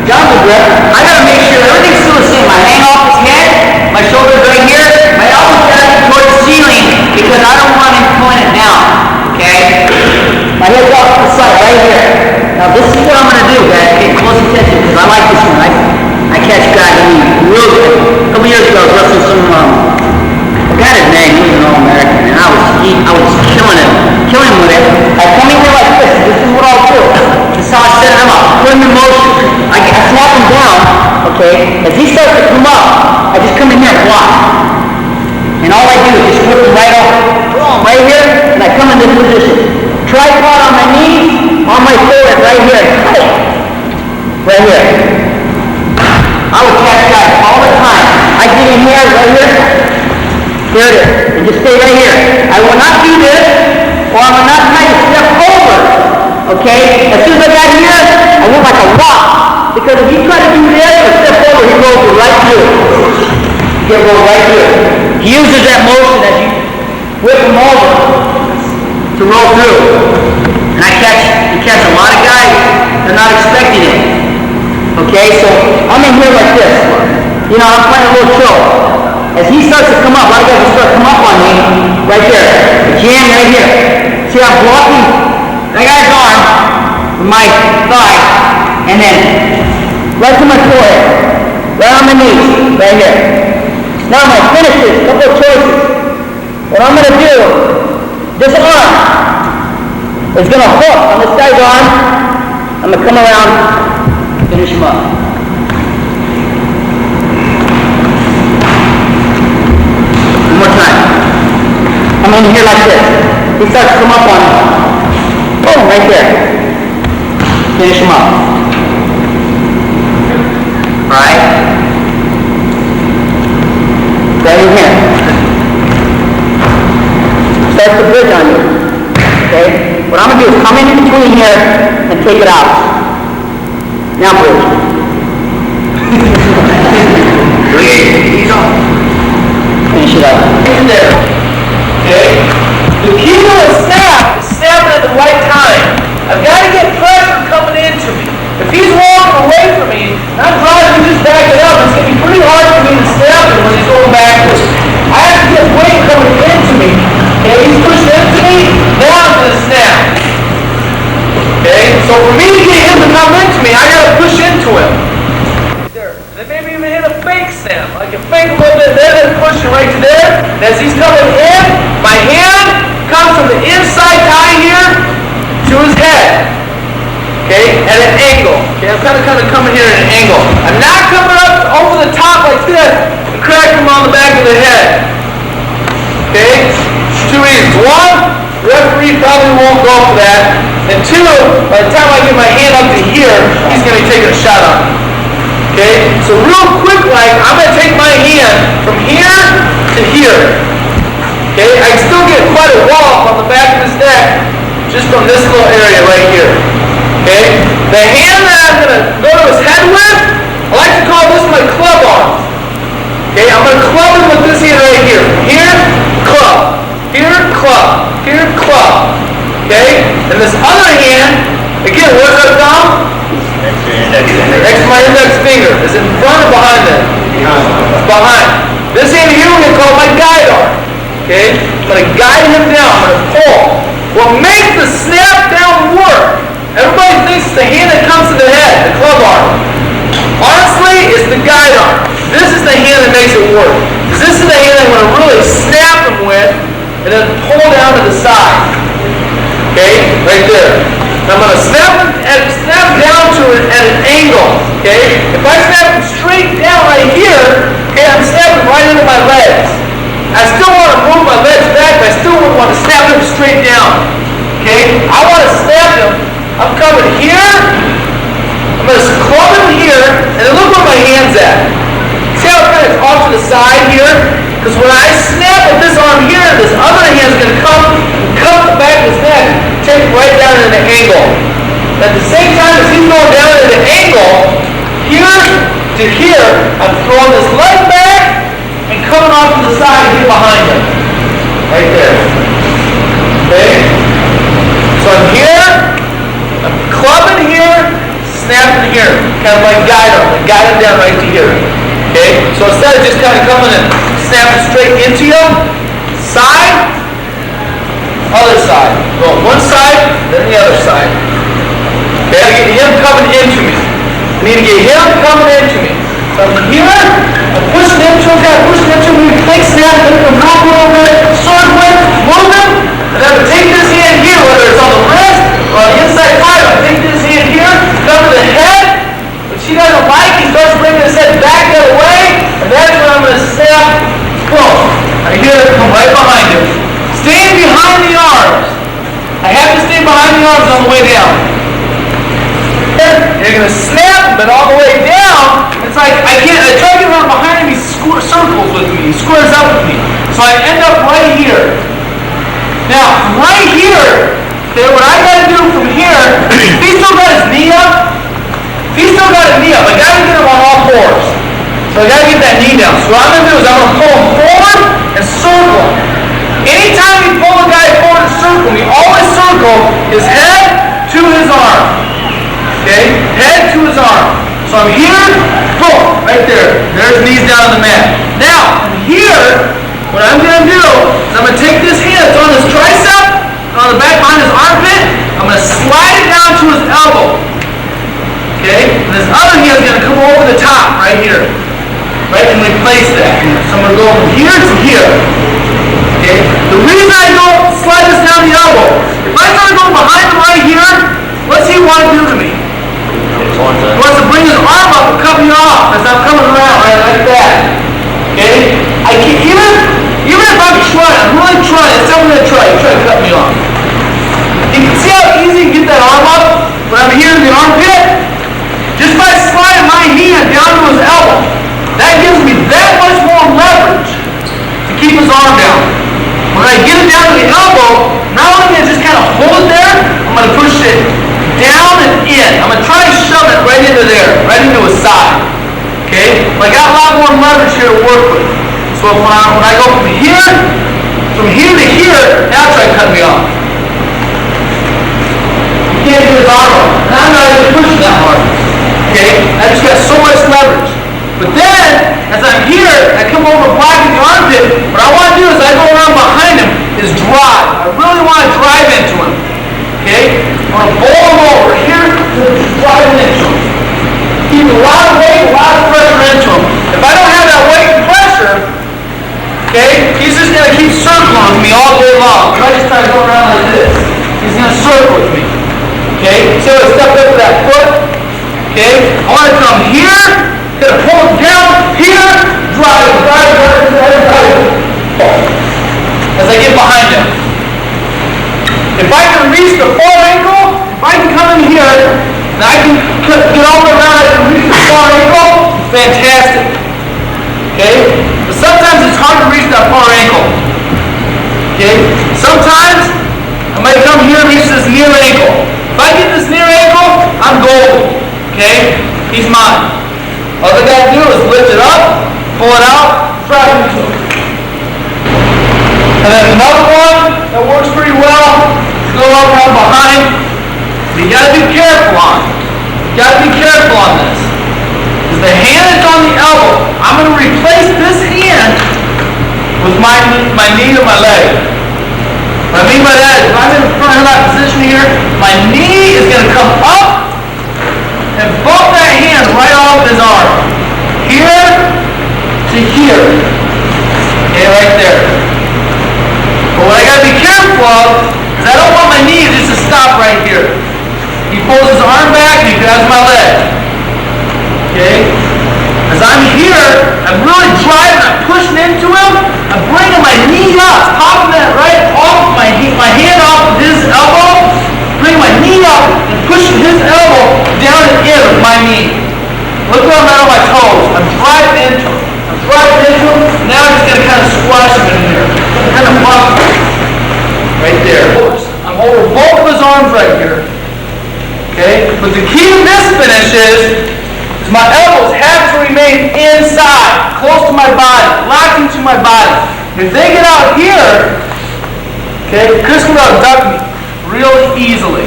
Gonzales grip. I gotta make sure everything's still the same. I hang off his head, my shoulder's right here, because I don't want him pulling it down, okay? My head's off to the side right here. Now this is what I'm going to do, guys. Pay close attention because I like this one. I catch guys, real good. A couple years ago, I was wrestling some, I got his name, he was an All-American, and I was killing him with it. I come in here like this. This is what I'll do. This is how I set him up. Put him in motion. I slap him down, okay? As he starts to come up, I just come in here and block. And all I do is just flip him right over. Boom, right here, and I come in this position. Tripod on my knees, on my forehead, right here. Right here. I would catch guys all the time. I get in here, right here. Here it is. And just stay right here. I will not do this, or I will not try to step over. Okay? As soon as I got here, I went like a rock. Because if you try to do this or step over, he rolls you right through. He'll roll right through. He uses that motion as you whip him over to roll through. And you catch a lot of guys, they're not expecting it. Okay, so I'm in here like this. You know, I'm playing a little show. As he starts to come up, a lot of guys will start to come up on me, right there. Jam right here. See, I'm blocking that guy's arm with my thigh, and then right to my forehead, right on my knees, right here. Now I'm going to finish this, couple of choices. What I'm going to do, this arm is going to hook on this guy's arm. I'm going to come around, finish him up. One more time. I'm in here like this. He starts to come up on me. Boom, right there. Finish him up. Alright? Right in here. Starts to bridge on you. Okay? What I'm going to do is come in between here and take it out. Now bridge. He's on. Finish it up. In there. Okay? The key to a snap is snapping at the right time. I've got to get pressure coming into me. If he's walking away from me, and I'm trying to just back it up, it's going to be pretty hard for me to snap him when he's going backwards. I have to get weight coming into me. Okay, he's pushing into me, now I'm going to snap. Okay, so for me to get him to come into me, I got to push into him. Then maybe even hit a fake snap. I can fake a little bit there, then push it right to there. And as he's coming in, my hand comes from the inside tie here to his head. Okay, at an angle. Okay, I'm kind of coming here at an angle. I'm not coming up over the top like this and crack him on the back of the head. Okay, two reasons. One, the referee probably won't go for that. And two, by the time I get my hand up to here, he's going to be taking a shot on me. Okay, so real quick like, I'm going to take my hand from here to here. Okay, I can still get quite a wallop on the back of his neck just from this little area right here. Okay, the hand that I'm going to go to his head with, I like to call this my club arm. Okay, I'm going to club him with this hand right here. Here, club. Here, club. Here, club. Okay, and this other hand, again, where's our thumb? Next to my index finger. Is it in front or behind it? Behind. This hand here we're going to call my guide arm. Okay? I'm going to guide him down. I'm going to pull. What makes the snap down work, everybody thinks it's the hand that comes to the head, the club arm. Honestly, it's the guide arm. This is the hand that makes it work. Because this is the hand I'm going to really snap him with and then pull down to the side. Okay? Right there. I'm going to snap down to it at an angle, okay? If I snap it straight down right here, okay, I'm snapping right into my legs. I still want to move my legs back, but I still want to snap them straight down, okay? I want to snap them. I'm coming here. I'm going to club him here, and then look where my hand's at. See how it's kind of off to the side here? Because when I snap with this arm here, this other hand's going to come and cut the back of his neck, take it right down at an angle. At the same time as he's going down at an angle, here to here, I'm throwing this leg back and coming off to the side and get behind him. Right there. Okay? So I'm here, I'm clubbing here, snapping here. Kind of like guide him down right to here. Okay? So instead of just kind of coming and snapping straight into you, side, other side. Go one side, then the other side. Okay, I get him coming into me. I need to get him coming into me. So I'm here, I'm pushing into him, we fix that, let him move a little bit, circle it, move him, and then I take this hand here, whether it's on the wrist or on the inside thigh, I take this hand here, cover the head, which he doesn't like, he starts bringing his head back the other way, and that's when I'm going to snap, boom. I hear it come right behind him. Staying behind the arms. I have to stay behind the arms on the way down. You're going to snap, but all the way down, it's like I try to get around behind him, he circles with me, he squares up with me. So I end up right here. Now, right here, okay, what I got to do from here, if he's still got his knee up, I got to get him on all fours. So I got to get that knee down. So what I'm going to do is I'm going to pull him forward and circle him. Anytime you pull a guy forward and circle me, always circle his head to his arm. Okay? Head to his arm. So I'm here, boom, right there. There's knees down on the mat. Now, from here, what I'm going to do is I'm going to take this hand, it's on his tricep, on the back behind his armpit, I'm going to slide it down to his elbow. Okay? And this other hand is going to come over the top, right here. Right? And replace that. So I'm going to go from here to here. Okay? The reason I don't slide this down the elbow, if I start going behind him right here, what's he want to do to me? He wants to bring his arm up and cut me off as I'm coming around, right, like that. Okay? I can't, even if I'm trying, I'm really trying, it's not going to try to cut me off. You can see how easy you can get that arm up when I'm here in the armpit? Just by sliding my hand down to his elbow. That gives me that much more leverage to keep his arm down. When I get it down to the elbow, not only can I just kind of hold it there, I'm going to push it down and in. I'm going to try to shove it right into there, right into his side. Okay? But I got a lot more leverage here to work with. So when I go from here to here, now try to cut me off. You can't do his arm up. Now I'm not even pushing that hard. Okay? I just got so much leverage. But then, as I'm here, I come over blocking the armpit. What I want to do is I go around behind him, is drive. I really want to drive into him. Okay? I want to bowl him over here, drive into him. Keep a lot of weight, a lot of pressure into him. If I don't have that weight and pressure, okay, he's just going to keep circling with me all day long. If I just try to go around like this, he's going to circle with me. Okay? So I step up with that foot. Okay? I want to come here. Gonna pull it down here, drive. As I get behind him. If I can reach the far ankle, if I can come in here, and I can get all the way around, I can reach the far ankle, fantastic. Okay? But sometimes it's hard to reach that far ankle. Okay? Sometimes I might come here and reach this near ankle. If I get this near ankle, I'm golden. Okay? He's mine. All I gotta do is lift it up, pull it out, drive into it. And then another one that works pretty well is go up around behind. But you gotta be careful on it. You gotta be careful on this. Because the hand is on the elbow. I'm gonna replace this hand with my knee or my leg. What I mean by that is if I'm in the front of that position here, my knee is gonna come up and bump that hand right off his arm. Here to here. Okay, right there. But what I gotta be careful of is I don't want my knee just to stop right here. He pulls his arm back and he grabs my leg. Okay? As I'm here, I'm really driving, I'm pushing into him, I'm bringing my knee up, popping that right off my hand off of his elbow, bring my knee up and pushing his elbow down and in with my knee. Look where I'm at on my toes. I'm driving into him. Now I'm just going to kind of squash him in here. Kind of pop him. Right there. I'm holding both of his arms right here. Okay? But the key to this finish is my elbows have to remain inside, close to my body, locked into my body. If they get out here, okay, Chris can duck me really easily.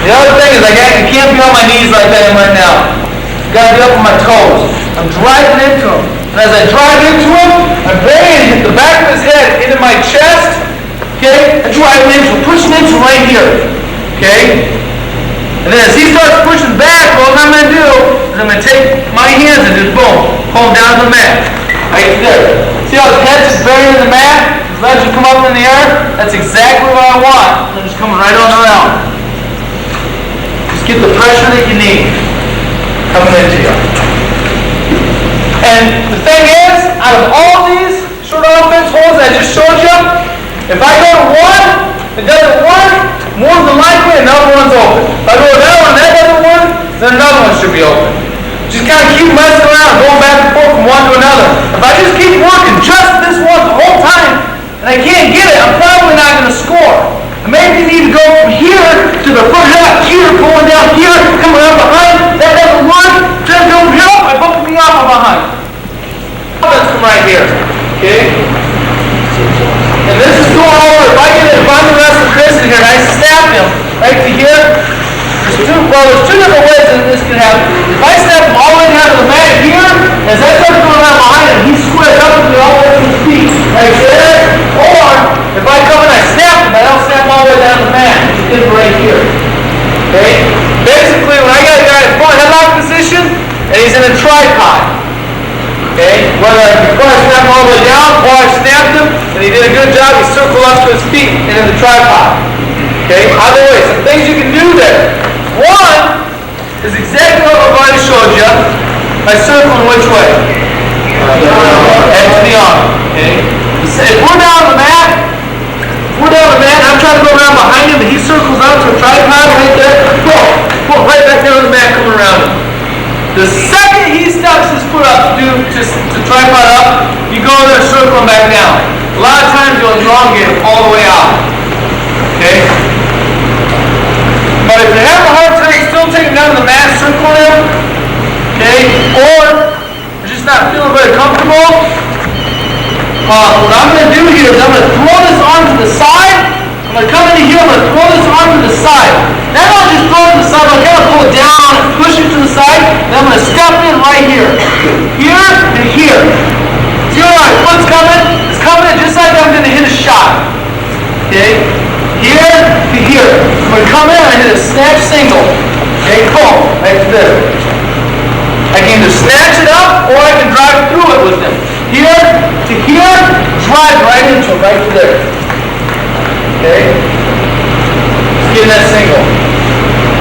The other thing is I can't be on my knees like I am right now. I've got to be up on my toes. I'm driving into him. And as I drive into him, I'm bringing the back of his head into my chest Okay? And driving into, pushing into right here. Okay? And then as he starts pushing back, what I'm going to do is I'm going to take my hands and just boom, pull them down to the mat. Right there. See how the head is buried in the mat? His legs will come up in the air? That's exactly what I want. They're just coming right on around. Just get the pressure that you need coming into you. And the thing is, out of all these short offense holds I just showed you, if I go to one, it doesn't work, more than likely another one's open. If I go to that one and that doesn't work, then another one should be open. Just kind of keep messing around, going back and forth from one to another. If I just keep working just this one the whole time, and I can't get it, I'm probably not going to score. I maybe need to go from here to the front half here, going down here, coming up behind. That doesn't work. That don't help. I bumped me off behind. Let's come right here. Okay? And this is going over. If I'm the rest of Chris in here and I snap him right to here, there's two different ways that this can happen. If I snap him all the way down to the mat here, as I start going around behind him, he squares up with me all the way to his feet. Right there. Or, if I come and I snap him, I don't snap him all the way down to the mat. He's in right here. Okay? Basically, when I got a guy in front headlock position, and he's in a tripod. Okay? Whether before I snapped him all the way down, or I snapped him, and he did a good job, he circled up to his feet and in the tripod. Okay? Either way, some things you can do there. One is exactly what I've already showed you by circling which way? Head to the arm. Okay? If we're down the mat, I'm trying to go around behind him, and he circles out to a tripod right there. Pull right back down the mat, coming around him. The second he steps his foot up to tripod up, you go there and circle him back down. A lot of times you'll elongate him all the way out. Okay? But if you're having a hard time still taking down the mat, circle him, okay, or you're just not feeling very comfortable, what I'm going to do here is I'm going to throw this arm to the side. I'm going to come into here, I'm going to throw this arm to the side. Then I'll just throw it to the side, I'll kind of pull it down and push it to the side, then I'm going to step in right here. Here and here. See where my foot's coming? It's coming in just like I'm going to hit a shot. Okay? Here to here. I'm going to come in and I hit a snatch single. Okay, boom. Right there. I can either snatch it up or I can drive through it with him. Here to here, drive right into it, right there. Okay? Just getting that single.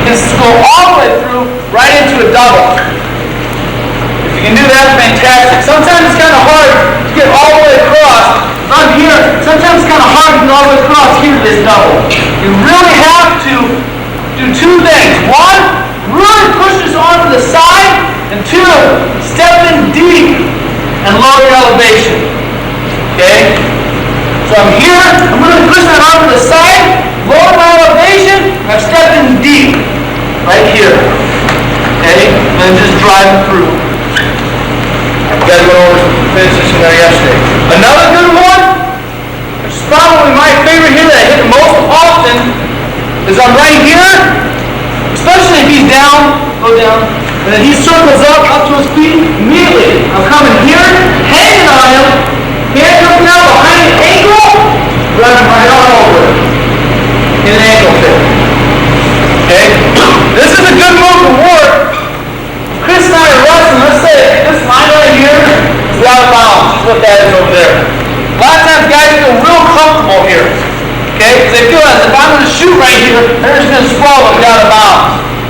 This is go all the way through, right into a double. If you can do that, fantastic. Sometimes it's kind of hard to get all the way across. I'm here. Sometimes it's kind of hard to get all the way across here to this double. You really have to do two things. One, really push this arm to the side. And two, step in deep and lower your elevation. Okay? So I'm here. I'm going to push that arm to the side, lower my elevation, and I'm stepping deep. Right here. Okay? And then just drive through. You guys went over some finishes from there yesterday. Another good one, which is probably my favorite here that I hit the most often, is I'm right here, especially if he's down, go down, and then he circles up to his feet immediately. I'm coming here, hanging on him, hand coming out behind the ankle, running right on over it. In an ankle fit. Okay? This is a good move to work. Chris and I are wrestling, let's say this line right here is out of bounds. That's what that is over there. A lot of times guys feel real comfortable here. Okay? Because they feel as if I'm going to shoot right here, they're just going to sprawl and get out of bounds.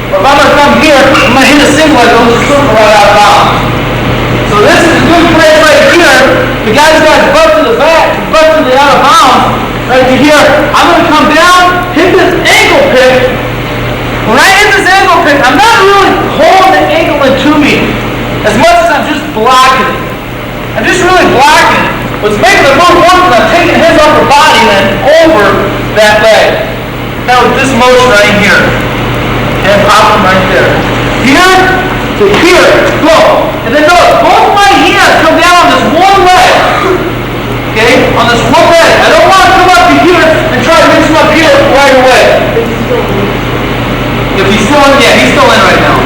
Or if I'm going to come here, I'm going to hit a single and it'll just circle right out of bounds. So this is a good place right here. The guy's got his butt to the back, his butt to the out of bounds, right to here. I'm going to come down, hit this ankle pick. When I hit this ankle pick, I'm not really holding the ankle into me as much as I'm just blocking it. I'm just really blocking it. What's making the move work is I'm taking his upper body and then over that leg. Now with this motion right here. And pop him right there. Here to here. Go. And then notice both my hands come down on this one leg. Okay? On this one leg. I don't want to come up to here and try to reach him up here right away. If he's still in, yeah, he's still in right now.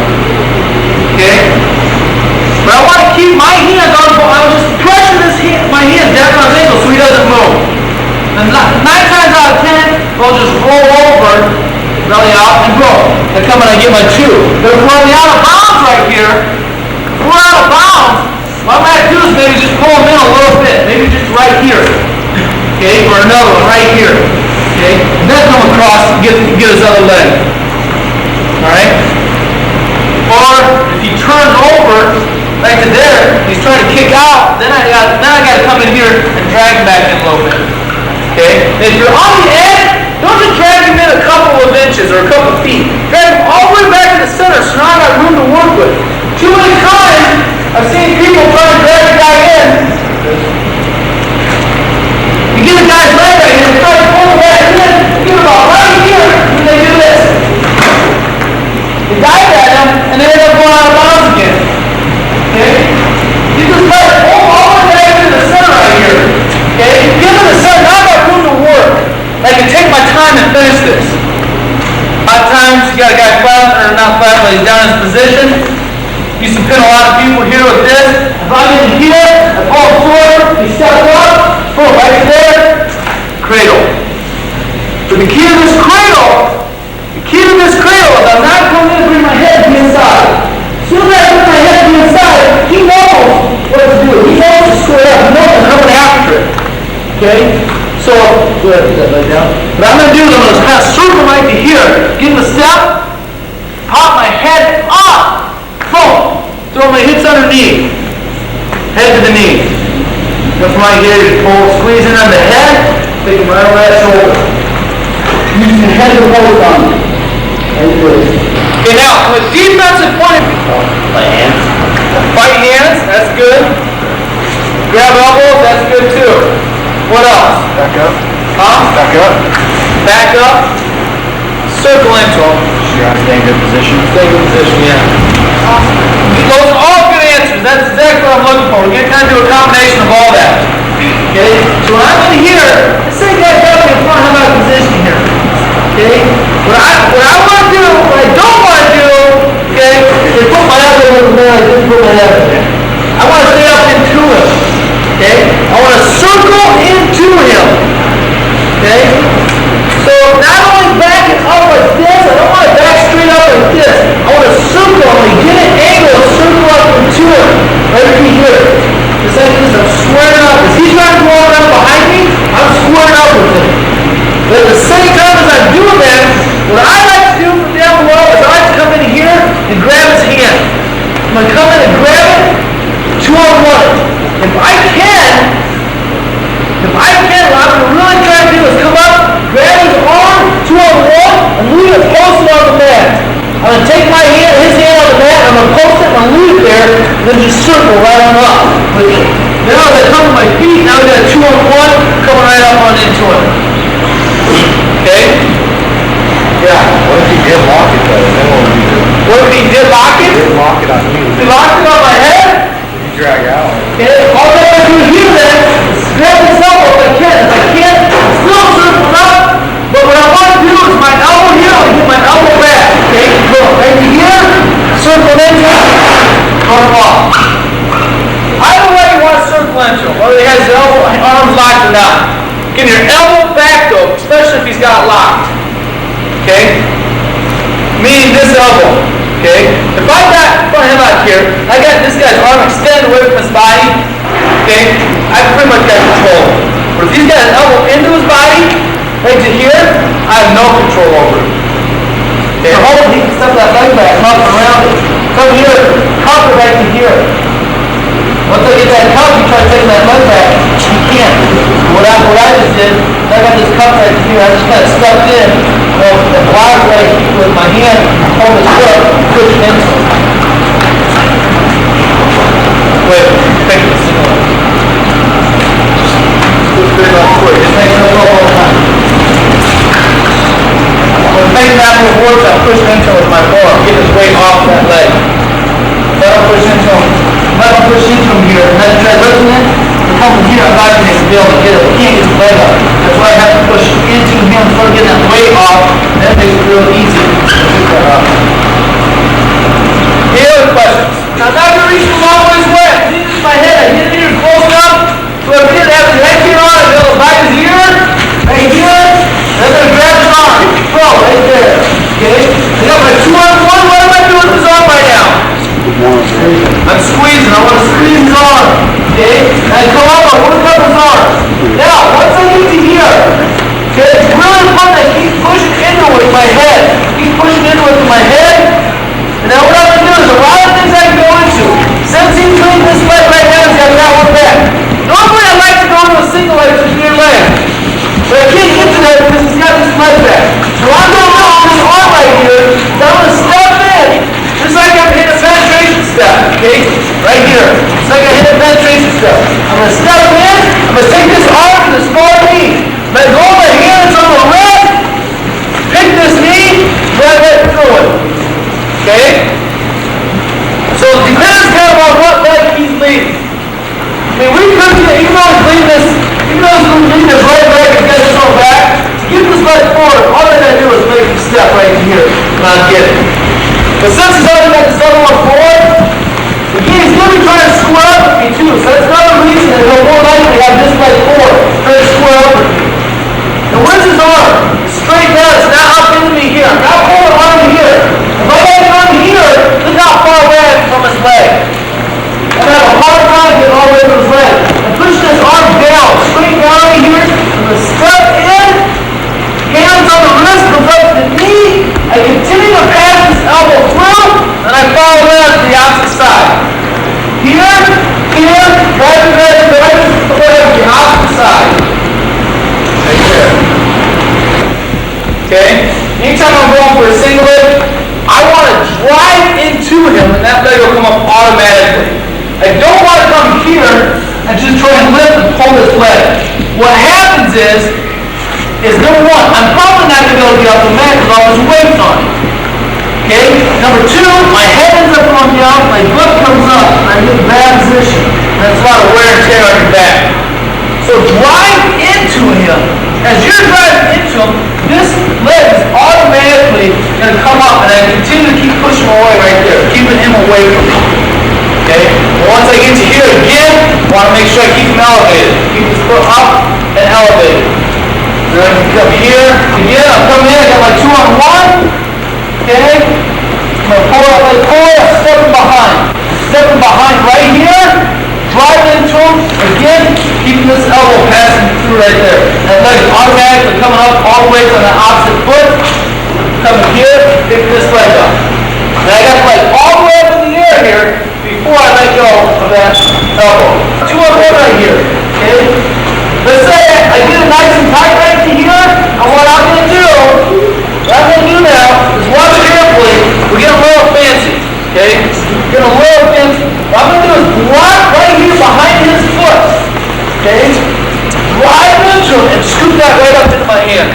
Okay? But I want to keep my hands on, I will just pressure my hand down on his ankle so he doesn't move. And 9 times out I get my 2. But if we're on the out of bounds right here, if we're out of bounds, what I'm going to do is maybe just pull them in a little bit. Maybe just right here. Okay, or another one right here. Okay, and then come across and get his other leg. Alright? Or if he turns over right to there, he's trying to kick out, then I got to come in here and drag him back in a little bit. Okay? And if you're on the edge, don't just drag him in a couple of inches or a couple of feet. Drag him all the way back to the center so now I got room to work with. Too many times I've seen people try to drag a guy in. You get a guy's leg right here, they try to pull him back in, get him about right here, and they do this. They dive at him, and they end up going out of bounds again. Okay? You just try to pull all the way back into the center right here. Okay? Give him the center, now I've got room to work. I can take my time and finish this. A lot of times, you got a guy flat, or not flat, but he's down in his position. Used to pin a lot of people here with this. If I get in here, I pull him forward, he steps up, boom, right there, cradle. But the key to this cradle is I'm not coming in and bring my head to the inside. As soon as I put my head to the inside, he knows what to do. He knows to square up. He knows I'm coming after it. Okay? So, go ahead, put that leg down. What I'm going to do is I'm going to kind of circle right to here. Give him a step, pop my head up, boom, throw my hips underneath, head to the knee. Come from right here, you pull, squeeze in on the head, take him right over that shoulder. Use your head to hold on. Okay, now, from a defensive point of view, my hands. Fight hands, that's good. Grab elbows, that's good too. What else? Back up. Huh? Back up. Back up. Circle into them. Sure, stay in good position. Stay in good position, yeah. Those are all good answers. That's exactly what I'm looking for. We're going to kind of do a combination of all that. Okay? So when I'm in here, this thing guy's got me in front of my position here. Okay? What I want to do, what I don't want to do, okay, is put my elbow over there, I just put my elbow there. I want to stay up into him. Okay? I want to circle into him. Okay? So not only back it up like this, I don't want to back straight up like this. I want to circle, I want to get an angle and circle up into him. Right over here. Just like this, I'm squaring up. As he's trying to go around behind me, I'm squaring up with him. But at the same time as I'm doing that, what I like to do from down below is I like to come in here and grab his hand. I'm going to come in and grab it, 2-on-1. If I can, what I'm going to really try to do is come up, grab his arm, 2-on-1, and leave it posted on the mat. I'm going to take my hand, his hand on the mat, I'm going to post it, I'm going to leave it there, and then just circle right on up with it. Now as I come to my feet, now I've got a 2-on-1 coming right up on into it. Okay? Yeah. What if he did lock it though? Then what would you do? What if he did lock it? He did lock it on you. If he locked it on my head? You drag out. Okay, all I have to do here then is grab this elbow if I can. If I can't, still circle up. But what I want to do is my elbow here, I get my elbow back. Okay, go right to here, circle into it, cut him off. Either way you want to circle into him, whether he has his elbow, arms locked or not. Get your elbow back though, especially if he's got it locked. Okay? Meaning this elbow. Okay? If I got front him out here, I got this guy's arm extended away from his body, okay, I pretty much got control. But if he's got an elbow into his body, right to here, I have no control over it. Okay? So hold, he can step that leg back, up and around it. Come here, cup it right to here. Once I get that cup, you try to take that leg back, you can't. What I just did, I got this cup right here, I just kind of stepped in, and blocked right here with my hand, hold his foot, push into it. Wait, take this. Just very much quick, just make it all the time. When taking that move works, I push into it with my forearm, get his weight off that leg. Let him push into him. Let him push into him here, and then try lifting it. Come from here, I'm not going to be able to get it. I can't get his leg up. That's why I have to push into him, sort of getting that weight off, and that makes it real easy to pick that up. Any other questions? Now, I'm not going to reach the long ways away. This is my head. I hit it here close enough. So if I didn't have his head here on, I'd be able to bite his ear, right here, and then I'm going to grab his arm. Throw right there. Okay? I got my 2-on-1. step. I'm going to step in. I'm going to take this arm to the small knee. Let go of my hands on the wrist. Pick this knee. Drive it through it. Okay? So it depends kind of on what leg he's leading. I mean, we could, even though he's leading this right leg and get this one back, to get this leg forward, all I gotta do is make him step right here. Not get it. But since he's already got this other one forward, again, he's going to be trying to square up with me too. So that's another reason that he'll more likely have this leg forward, trying to square up with me. Now where's his arm? Straight down, it's not up into me here. I'm not pulling arm here. If I have an arm here, look how far away I am from his leg. I'm going to have a hard time getting all the way to his leg. I'm pushing his arm down, straight down right here. I'm going to step in, hands on the wrist, comes up to the knee. I continue to pass this elbow through, and I follow around to the opposite side. Here, driving to the opposite side. Right there. Okay? Anytime I'm going for a single leg, I want to drive into him, and that leg will come up automatically. I don't want to come here and just try and lift and pull this leg. What happens is number one, I'm probably not going to be able to get off the mat because all this weight's on it. Okay? Number two, my head ends up going down, my foot comes up, and I get in a bad position. That's a lot of wear and tear on your back. So drive into him. As you're driving into him, this leg is automatically going to come up, and I continue to keep pushing him away right there, keeping him away from me. Okay? And once I get to here again, I want to make sure I keep him elevated. Keep his foot up and elevated. Then I can come here again. I'll come in. I got my 2 on 1. Okay? I'm going to pull up like 4. I'm stepping behind. Stepping behind right here. Drive into him. Again, keeping this elbow passing through right there. That leg is automatically coming up all the way to the opposite foot. Coming here, pick this leg up. And I got the leg all the way up in the air here before I let go of that elbow. 2 on 1 right here. Okay? Let's say I get it nice and tight right to here, and what I'm going to do now is watch carefully. We're getting a little fancy, okay? Getting a little fancy. What I'm going to do is block right here behind his foot, okay? Drive into him and scoop that right up into my hand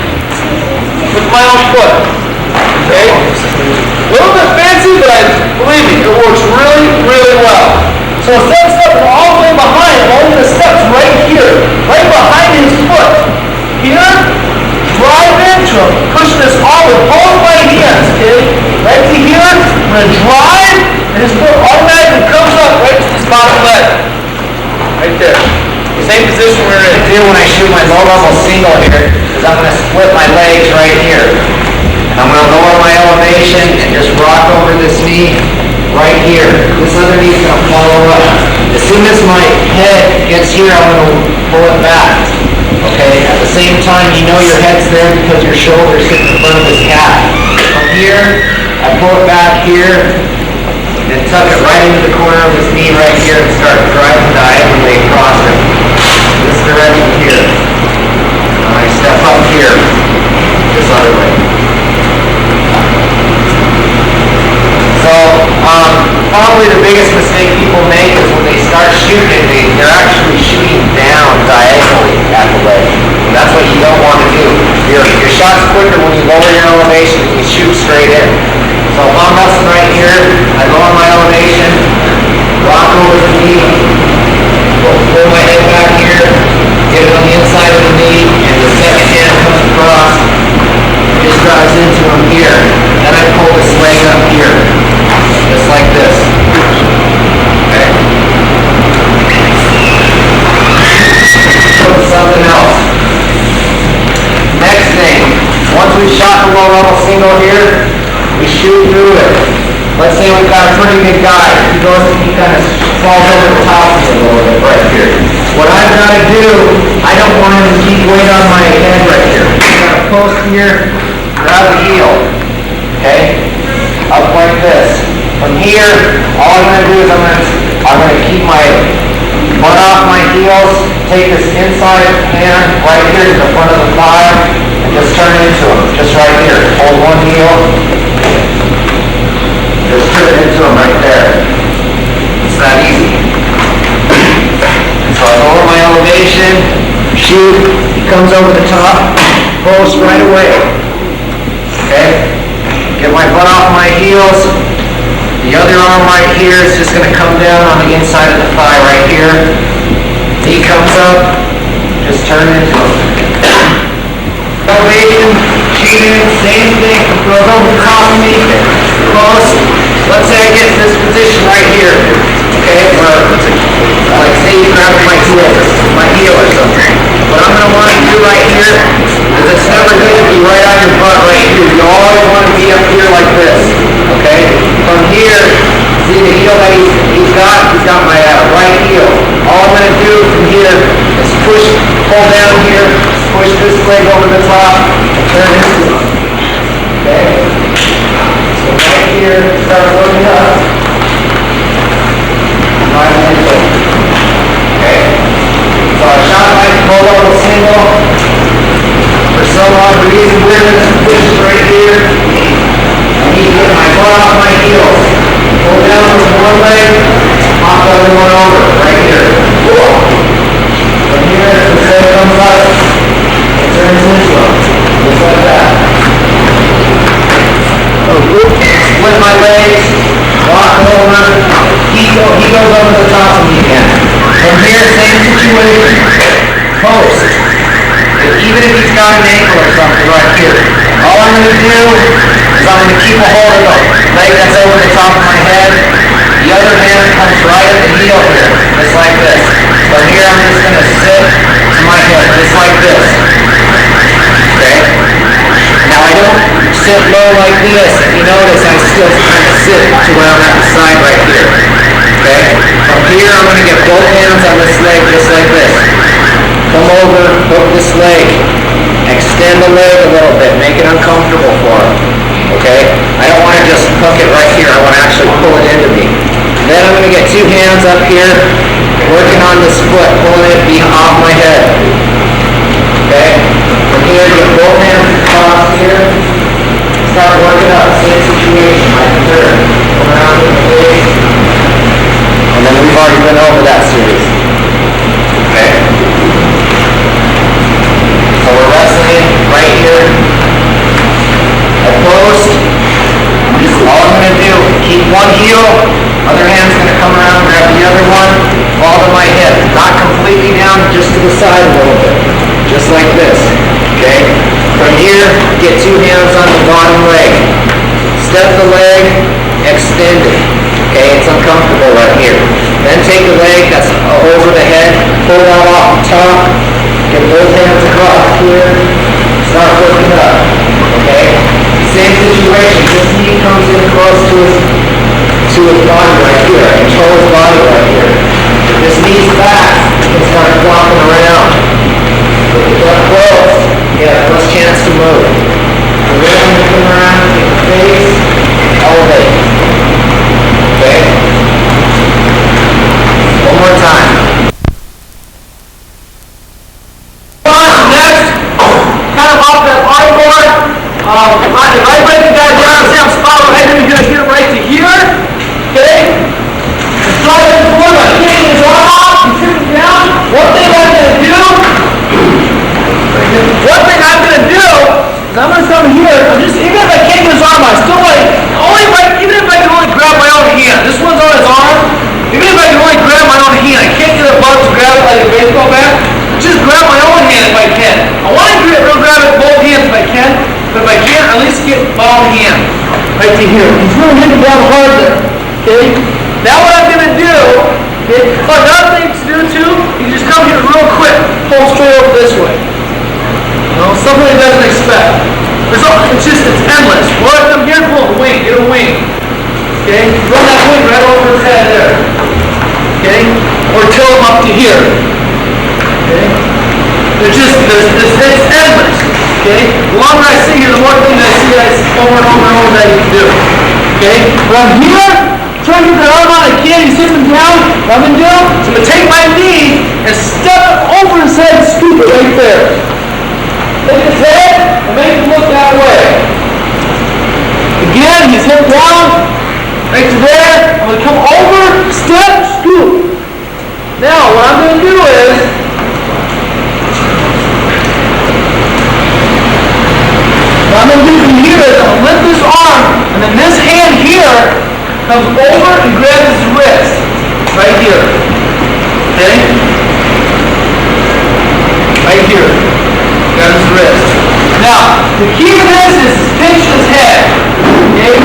with my own foot, okay? A little bit fancy, but believe me, it works really, really well. So instead of stepping all the way behind, I'm only going to step right here, right behind his foot. Here, drive into him, push this all with both my hands, okay? Right to here, I'm going to drive, and his foot automatically comes up right to this bottom leg. Right there. Same position we're in. Here when I shoot my low level single here, is I'm going to split my legs right here. And I'm going to lower my elevation and just rock over this knee right here. This other knee is going to follow up. As soon as my head gets here, I'm going to pull it back. Okay? At the same time, you know your head's there because your shoulder's sitting in front of this calf. From here, I pull it back here, and tuck it right into the corner of his knee right here and start driving diagonally across it. This direction here. I step up here, this other way. So, probably the biggest mistake people make is when they start shooting, they're actually shooting down diagonally at the leg. And that's what you don't want to do. Your shot's quicker when you lower your elevation and you shoot straight in. So if I'm resting right here, I lower my elevation, rock over the knee, pull my head back here, get it on the inside of the knee, and the second hand comes across, just drives into him here. Then I pull this leg up here, just like this. Okay? Something else. Next thing, once we've shot the low level single here, we shoot through it. Let's say we've got a pretty big guy. He kind of falls over the top of it a little bit right here. What I've got to do, I don't want him to keep weight on my head right here. I've got to post here, grab the heel. Okay? Up like this. From here, all I'm going to do is I'm going to keep my butt off my heels, take this inside hand right here to the front of the thigh, and just turn into him. Just right here. Hold one heel. Just turn it into him right there. It's that easy. comes over the top, post right away. Okay? Get my butt off my heels. The other arm right here is just going to come down on the inside of the thigh right here. Knee comes up, just turn into it. Elevation, cheating, same thing. Goes over the top of me, close. Let's say I get in this position right here. Okay, where, like say you grab my heel or something. What I'm going to want to do right here is it's never going to be right on your butt right here. You always want to be up here like this. Okay? From here, see the heel that he's got my right heel. All I'm going to do from here is pull down here, push this leg over the top, and turn this one. Okay? So right here, start working up. Okay? So I shot my pull over single. For some odd reason, we're going to push right here. I need to get my butt off my heels. Pull down with one leg, pop the other one over, right here. From here, the leg comes up, it turns this one, just like that. Split my legs, walk over, he goes over the top of me again. From here, same situation, post. Even if he's got an ankle or something right here, all I'm going to do is I'm going to keep a hold of the leg that's over the top of my head. The other hand comes right at the heel here, just like this. From here I'm just going to sit to my head, just like this. Okay? Now I don't sit low like this. If you notice, I still kind of sit to where I'm at the side right here. Okay? From here I'm going to get both hands on this leg just like this. Come over, hook this leg, extend the leg a little bit, make it uncomfortable for him, okay? I don't want to just hook it right here, I want to actually pull it into me. Then I'm going to get two hands up here, working on this foot, pulling it off my head, okay? From here, get both hands across here, start working up, same situation, like third, come around with the leg, and then we've already been over that series, okay? So we're wrestling right here at post. All I'm going to do, keep one heel, other hand's going to come around, grab the other one, fall to my hip. Not completely down, just to the side a little bit. Just like this. Okay? From here, get two hands on the bottom leg. Step the leg, extend it. Okay? It's uncomfortable right here. Then take the leg that's over the head, pull that off the top. Get both hands across here, start working up, okay? Same situation, this knee comes in close to his body right here, control his body right here. If this knee's back, you can start flopping around. If it's up close, you have less chance to move. And then I'm going to come around, get the face, elevate. Okay? One more time. If I break the guy down, say I'm spot right here, you're going to get him right to here, okay? Start at the floor by kicking his arm off, and sitting down. One thing I'm going to do is I'm going to come here, even if I kick his arm, I still even if I can only grab my own hand, this one's on his arm, even if I can only grab my own hand, I can't get a bug to grab it like a baseball bat, just grab my own hand if I can. I want to grab it with both hands if I can. But if I can't, at least get ball hand right to here. He's really hitting down hard there. Okay? Now what I'm going to do, okay, another thing to do too, you just come here real quick, pull straight over this way. You know, something he doesn't expect. It's endless. Or if I'm here, pull a wing, get a wing. Okay? Run that wing right over his head there. Okay? Or tilt him up to here. Okay? It's endless. Okay? The longer I sit here, the more things I see over and over and over that you can do. Okay? But I'm here, trying to get the arm on a kid, he's sitting down, what I'm going to do is I'm going to take my knee and step it over his head and scoop it right there. Take his head and make him look that way. Again, he's hip down, right to there, I'm going to come over, step, scoop. Now, what I'm going to do is, arm, and then this hand here comes over and grabs his wrist. Right here. Okay? Right here. Got his wrist. Now, the key to this is pinch his head. Okay?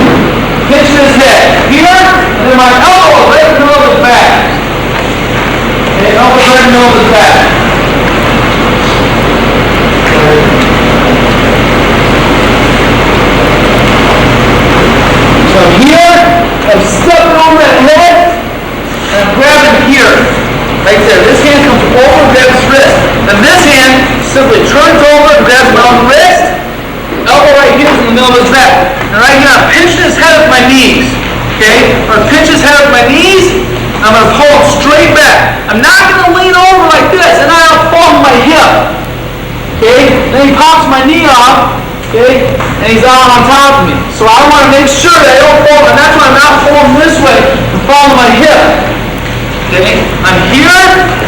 Pinch his head. Here, and then my elbow right in the middle of his back. Okay, elbow right in the middle of his back. So I'm here, I'm stepping over that head, and I'm grabbing here. Right there. This hand comes over and grabs his wrist. Then this hand simply turns over and grabs my own wrist. Elbow right here is in the middle of his back. And right here I'm pinching his head with my knees. Okay? I'm going to pinch his head with my knees. I'm going to pull him straight back. I'm not going to lean over like this, and I don't fall on my hip. Okay? Then he pops my knee off. Okay? And he's out on top of me. So I want to make sure that I don't fall, and that's why I'm not falling this way and falling on my hip. Okay? I'm here,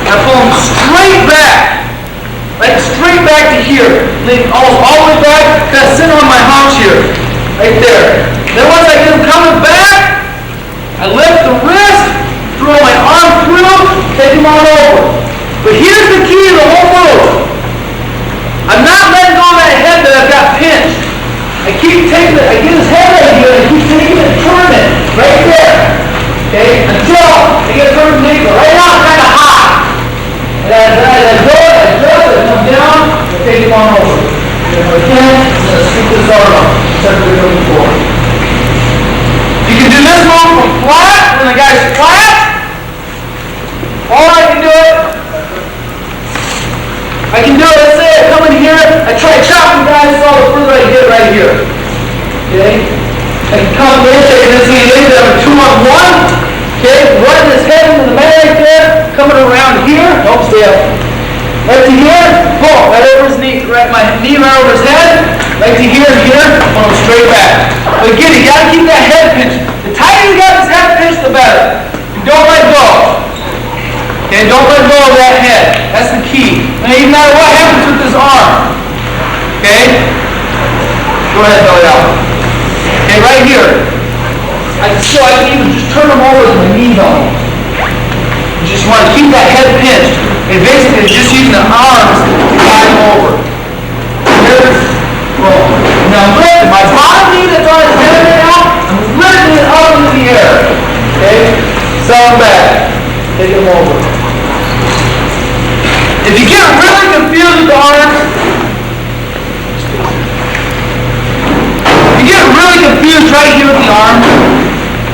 I pull him straight back. Like straight back to here. Lean almost all the way back, kind of center on my haunch here. Right there. Then once I get him coming back, I lift the wrist, throw my arm through, take him on over. But here's the key to the whole move. I'm not letting go of that head that I've got pinched. I keep taking it, I get his head right here, and I keep taking it and turning it. Right there. Okay? Until I get a turn knee. Right now I'm kind of hot. And as I go, I adjust, I come down, I take him on over. And if I can, I'm going to scoop this arm up. Except for the before. You can do this move from flat, when the guy's flat. Or I can do it. Let's say I come in here, I try chopping guys, so the further I get right here. Okay? I can come in, taking this hand in, I'm a 2-on-1. Okay, running his head into the mat right there, coming around here, nope, stay up. Right to here, boom, right over his knee, right, my knee right over his head, right to here and here, pull him straight back. But again, you gotta keep that head pinched. The tighter you got his head pinched, the better. Don't let go. Okay, don't let go of that head. That's the key. Now, no matter what happens with this arm. Okay? Go ahead, belly out. Okay, right here. I can even just turn them over with my knees on them. You just want to keep that head pinched. And basically just using the arms to guide them over. Here's, boom. Now I'm lifting my bottom knee that's on his head right now, I'm lifting it up into the air. Okay? Sell him back. Take him over. If you get really confused with the arms, you get really confused right here with the arms.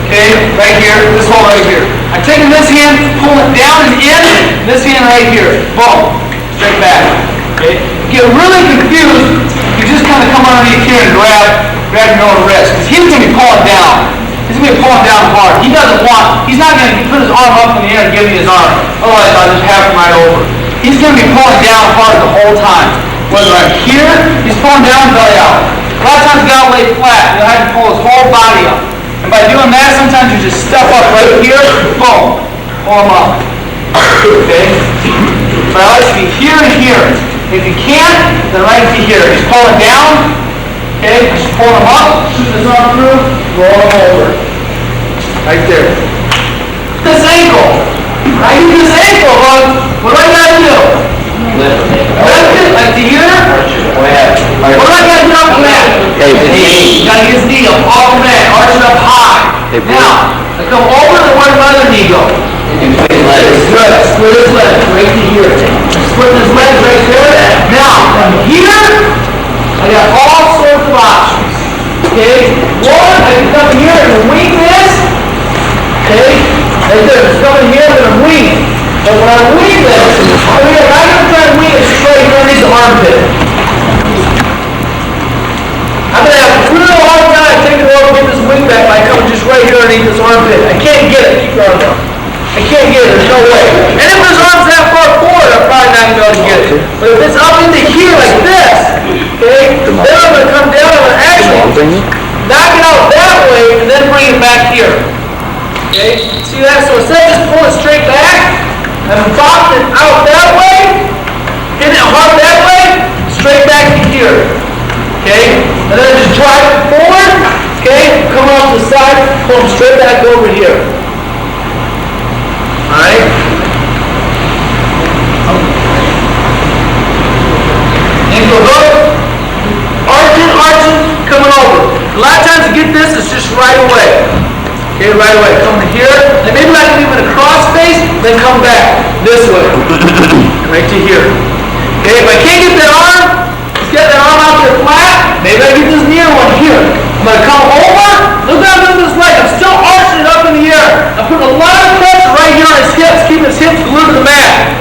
Okay, right here, this hole right here. I'm taking this hand, pulling it down and in, this hand right here. Boom, straight back. Okay, get really confused, you just kind of come underneath here and grab your own wrist. Because he's going to be pulling down. He's going to be pulling down hard. He's not going to put his arm up in the air and give me his arm. Otherwise, I'll just have him right over. He's going to be pulling down hard the whole time. Whether I'm here, he's pulling down, belly out. A lot of times you got to lay flat. You'll have to pull his whole body up. And by doing that, sometimes you just step up right here, boom, pull him up. Okay? But I like to be here and here. If you can't, then right to here. Just pull it down. Okay? Just pull him up, shoot this arm through, roll him over. Right there. This ankle. I use this ankle, what do I gotta do? Lift it, like to here. What do I gotta do off the mat? You gotta get his knee up off the mat, arch it up high. Now, I come over to where my other knee goes. Good, split his legs right to here. Split his legs right there. Now, from here, I got all sorts of options. Okay? One, I can come here and wing this. Okay? Right there, it's coming here, I'm going to wing it. But when I wing this, I'm going to try to wing it straight underneath the armpit. I'm going to have a real hard time taking it over, get this wing back by coming just right here underneath this armpit. I can't get it. Keep your arm down. I can't get it. There's no way. And if his arm's that far forward, I'm probably not going to be able to get it. But if it's up into here like this, okay, then I'm going to come down and I'm going to actually knock it out that way and then bring it back here. Okay? See that? So instead of just pulling it straight back, I'm boxing it out that way, hitting it hard that way, straight back to here. Okay? And then just drive it forward, Okay? Come off to the side, pull them straight back over here. Alright? Ankle hook. Arching, coming over. A lot of times to get this, it's just right away. Okay, right away. Come to here, and maybe I can leave it a cross face, then come back this way. Right to here. Okay, if I can't get that arm, just get that arm out there flat, maybe I get this near one here. I'm going to come over, look down into this leg. I'm still arching it up in the air. I'm putting a lot of pressure right here on his hips, keeping his hips glued to the mat.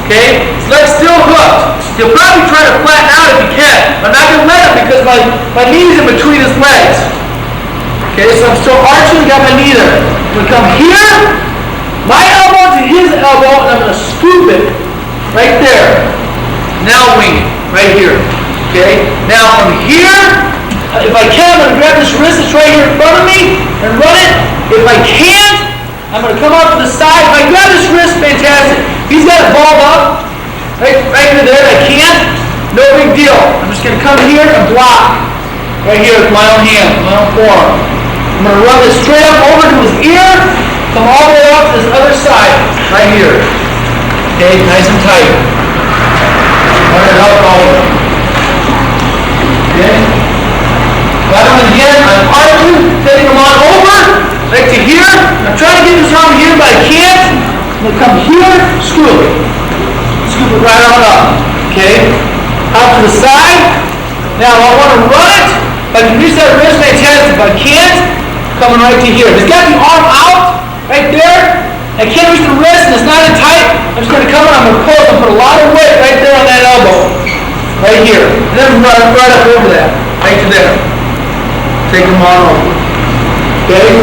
Okay, his leg's still hooked. He'll probably try to flatten out if he can. I'm not going to let him because my knee's in between his legs. Okay, so I'm still arching, got my knee there. I'm going to come here, my elbow to his elbow, and I'm going to scoop it right there. Now wing it, right here. Okay, now from here, if I can, I'm going to grab this wrist that's right here in front of me and run it. If I can't, I'm going to come out to the side. If I grab this wrist, fantastic. If he's got it balled up, right into there, I can't, no big deal. I'm just going to come here and block. Right here with my own hand, my own forearm. I'm going to run this straight up over to his ear, come all the way up to this other side, right here. Okay, nice and tight. Run it up over. Okay. That one again, I'm arching, taking him on over, right to here. I'm trying to get this arm here, but I can't. I'm going to come here, scoop it. Scoop it right on up. Okay? Out to the side. Now I want to run it. If I can reach that wrist, fantastic. If I can't, coming right to here. If he's got the arm out, right there, I can't reach the wrist and it's not in tight, I'm just going to come in, I'm going to pull it and put a lot of weight right there on that elbow. Right here. And then run right up over that. Right to there. Take them on over. Okay?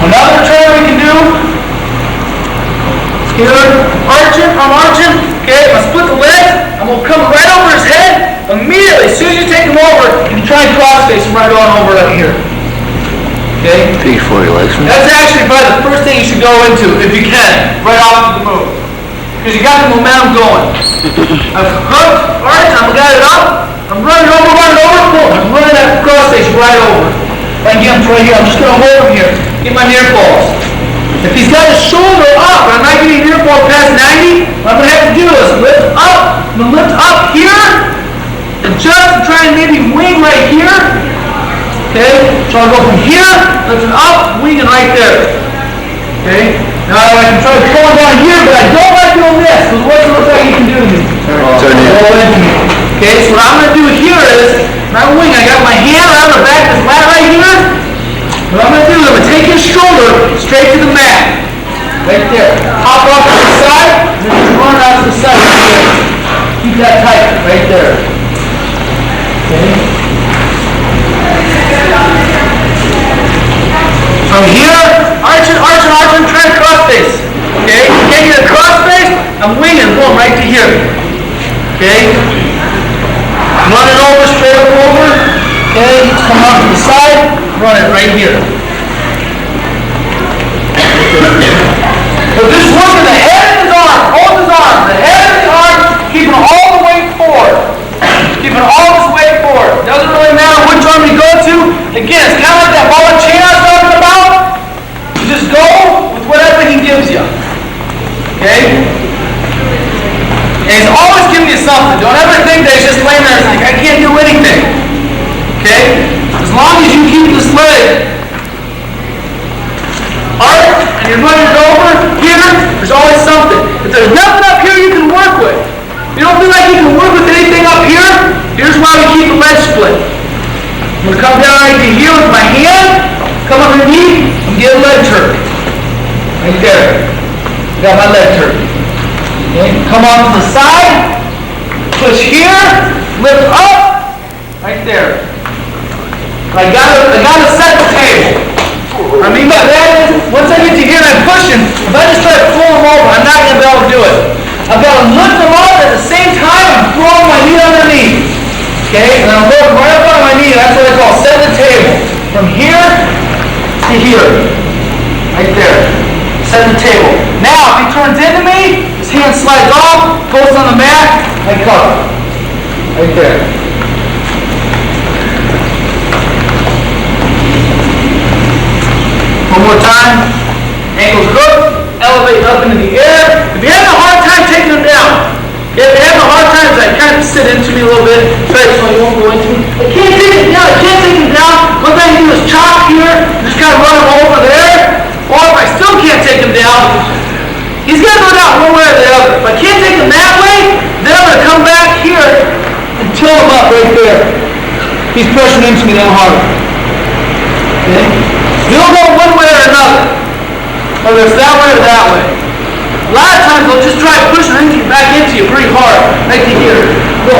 Another turn we can do. Here, I'm arching. Okay, I'm going to split the legs. I'm going to come right over his head. Immediately, as soon as you take him over, you try and cross face him right on over right here. Okay? Before your legs. That's actually probably the first thing you should go into, if you can, right off the move. Because you got the momentum going. I've hooked, arched, I've got it up. I'm running over, boom. I'm running that cross face right over. If I can get him right here, I'm just going to hold him here. Get my near falls. If he's got his shoulder up, and I'm not getting near fall past 90, what I'm going to have to do is lift up. I'm going to lift up here, adjust and try and maybe wing right here. Okay? So I'll go from here, lifting up, winging right there. Okay? Now I can try to pull it down here, but I don't like doing this, because what does it look like you can do to me? Roll into me. Okay, so what I'm going to do here is, my wing, I got my hand around the back of this lat right here. What I'm going to do is I'm going to take his shoulder straight to the mat. Right there. Hop off to the side, and then just run out to the side right there. Keep that tight, right there. Okay? From here, arching, try to cross face. Okay? Can't get a cross face, I'm winging, boom, right to here. Okay? Run it over, straight up over. Okay? Come off to the side, run it right here. So just look at the head of his arm, hold his arm, the head of the arm, keeping all the weight forward. Keeping all his weight forward. Doesn't really matter which arm you go to. Again, it's kind of like that ball and chain I was talking about. You just go with whatever he gives you. Okay? And he's always giving you something. Don't ever think that he's just laying there and like, I can't do anything. Okay? As long as you keep this leg arched and you're running it over here, there's always something. If there's nothing up here you can work with, you don't feel like you can work with anything up here, here's why we keep the leg split. I'm going to come down right to here with my hand, come underneath, and get a leg turn. Right there. Got my leg turn. Okay, come on to the side, push here, lift up, right there. I gotta set the table. I mean by that is, once I get to here and I'm pushing, if I just try to pull them over, I'm not going to be able to do it. I've got to lift them up at the same time I'm throwing my knee underneath. Okay? And I'm looking right up on my knee. That's what I call set the table. From here to here. Right there. Set the table. Now, if he turns into me, his hand slides off, goes on the mat, I cover. Right there. One more time. Ankles hooked, elevate up into the air. If you're having a hard time taking them down, if you're having a hard time, I kind of sit into me a little bit, try so you won't go into me. I can't take it down, I can't take it down. What I can do is chop here, just kind of run him over there. Or if I still can't take him down, he's going to go down one way or the other. If I can't take him that way, then I'm going to come back here and tilt him up right there. He's pushing into me that hard. Okay? You'll go one way or another. Whether it's that way or that way. A lot of times they'll just try pushing back into you pretty hard. Make you hear. Go.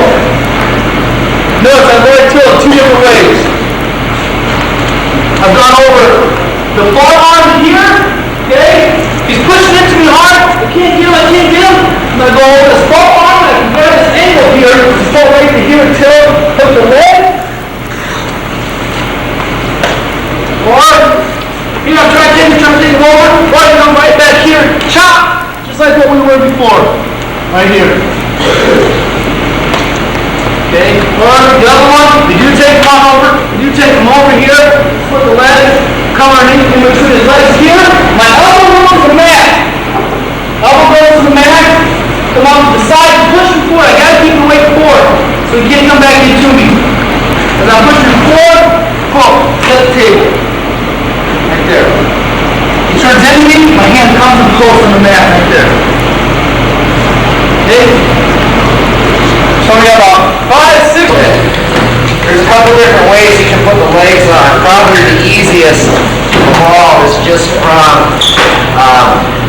Notice I've already tilted two different ways. I've gone over the forearm here. Okay? He's pushing into me hard. I can't get him. I'm going to go over this forearm. I can grab this angle here. Pull right to here and tilt. Hook the leg. Or, you know, try to take him over. Or you come right back here. Chop. Just like what we were before. Right here. Okay? Or the other one, you do take him on over. You do take him over here. Put the legs. Come underneath in between his legs here. My elbow goes to the mat. Elbow goes to the mat. Come off to the side and push him forward. I gotta keep the weight forward. So he can't come back into me. As I'm pushing him forward, pull. Set the table. Right there. He turns into me, my hand comes and pulls from the mat right there. Okay? So we got about 5, 6. There's a couple different ways you can put the legs on. Probably the easiest of all is just from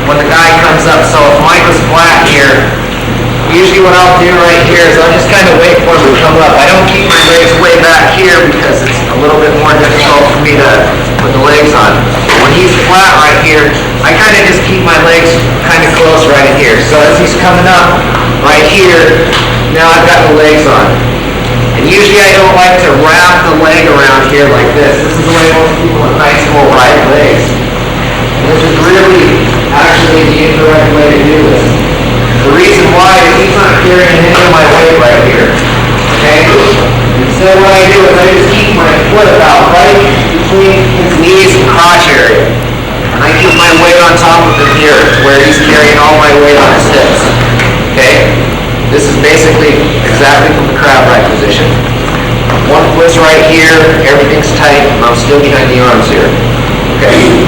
when the guy comes up. So if Mike was flat here, usually what I'll do right here is I'll just kind of wait for him to come up. I don't keep my legs way back here because it's a little bit more difficult for me to put the legs on. When he's flat right here, I kind of just keep my legs kind of close right here. So as he's coming up right here, now I've got the legs on. And usually I don't like to wrap the leg around here like this. This is the way most people in high school ride legs. And this is really actually the incorrect way to do this. The reason why is he's not carrying any of my weight right here. Okay? Instead what I do is I just keep my foot about right between his knees and crotch area. And I keep my weight on top of him here where he's carrying all my weight on his hips. Okay? This is basically exactly from the crab right position. One foot's right here, everything's tight, and I'm still behind the arms here. Okay.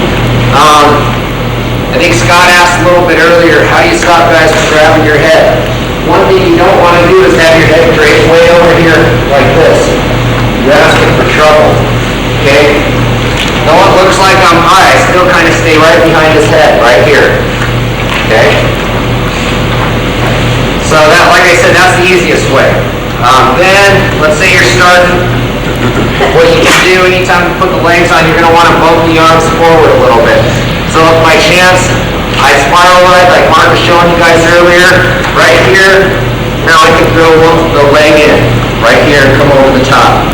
I think Scott asked a little bit earlier, how do you stop guys from grabbing your head? One thing you don't want to do is have your head draped way over here like this. You're asking for trouble. Okay? Though it looks like I'm high, I still kind of stay right behind his head, right here. Okay? So that, like I said, that's the easiest way. Then, let's say you're starting, what you can do anytime you put the legs on, you're going to want to bump the arms forward a little bit. So if by chance I spiral ride like Mark was showing you guys earlier, right here, now I can throw the leg in, right here, and come over the top.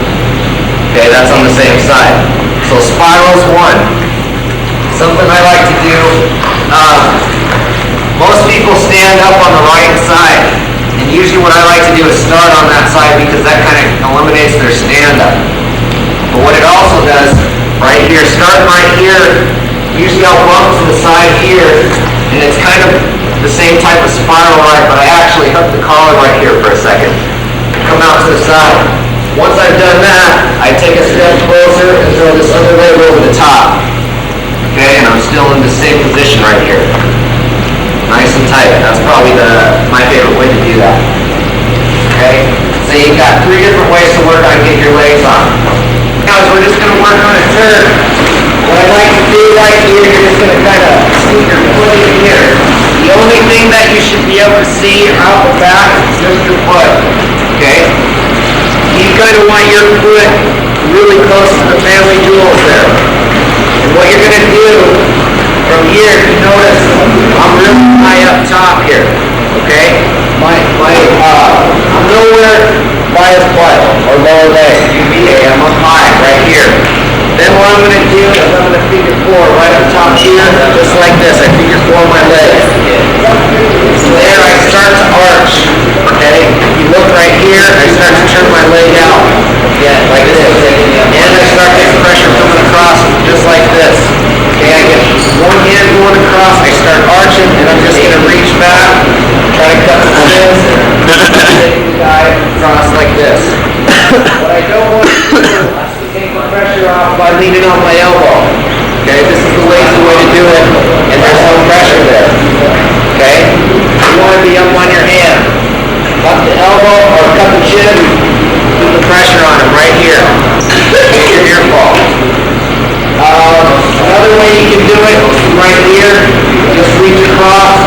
Okay, that's on the same side. So spiral's one. Something I like to do, most people stand up on the right side, and usually what I like to do is start on that side because that kind of eliminates their stand-up. But what it also does, right here, starting right here, usually I'll bump to the side here, and it's kind of the same type of spiral ride, but I actually hook the collar right here for a second. Come out to the side. Once I've done that, I take a step closer and throw this other leg over the top. Okay, and I'm still in the same position right here. Nice and tight. That's probably my favorite way to do that. Okay? So you've got 3 different ways to work on getting your legs on. Now we're just going to work on a turn. What I like to do right here, you're just going to kind of sneak your foot in here. The only thing that you should be able to see out the back is just your foot. Okay? You kind of want your foot really close to the family jewels there. And what you're going to do from here, if you notice, I'm really high up top here, okay? I'm nowhere by his butt or lower leg, UVA, I'm up high right here. Then what I'm going to do is I'm going to figure 4 right up top here, just like this. I figure 4 my legs. So there I start to arch, okay? If you look right here, I start to turn my leg out, like this. And I start getting pressure coming across just like this. Okay, I arching, and I'm just going to reach back, try to cut the fins, and take the guy across like this. What I don't want to do is take the pressure off by leaning on my elbow. Okay, this is the lazy way to do it, and there's no pressure there. Okay, you want to be up on your hand. Cut the elbow or cut the chin, put the pressure on him right here. Make your ear fall. Another way you can do it, right here, just reach across.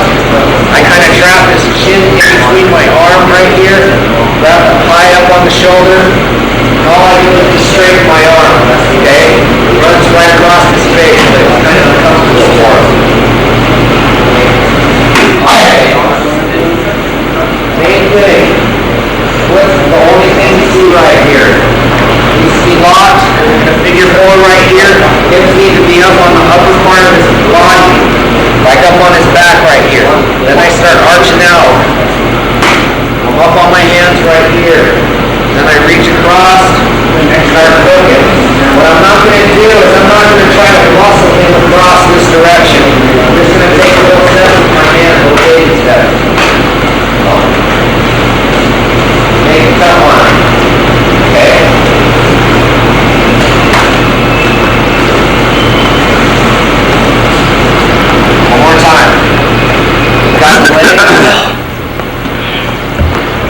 I kind of trap this chin in between my arm right here, grab the thigh up on the shoulder. All I do is just straighten my arm, okay? It runs right across his face, but it's kind of uncomfortable for him. Okay. Main thing, what's the only thing you see right here? Needs to be locked, and a figure 4 right here. Hips need to be up on the upper part of his body, like up on his back right here. Then I start arching out. I'm up on my hands right here. Then I reach across and start hooking. What I'm not going to do is I'm not going to try to muscle him across this direction. I'm just going to take a little step with my hand and the way step. Make it tough on him. Okay? One more time. Got the leg.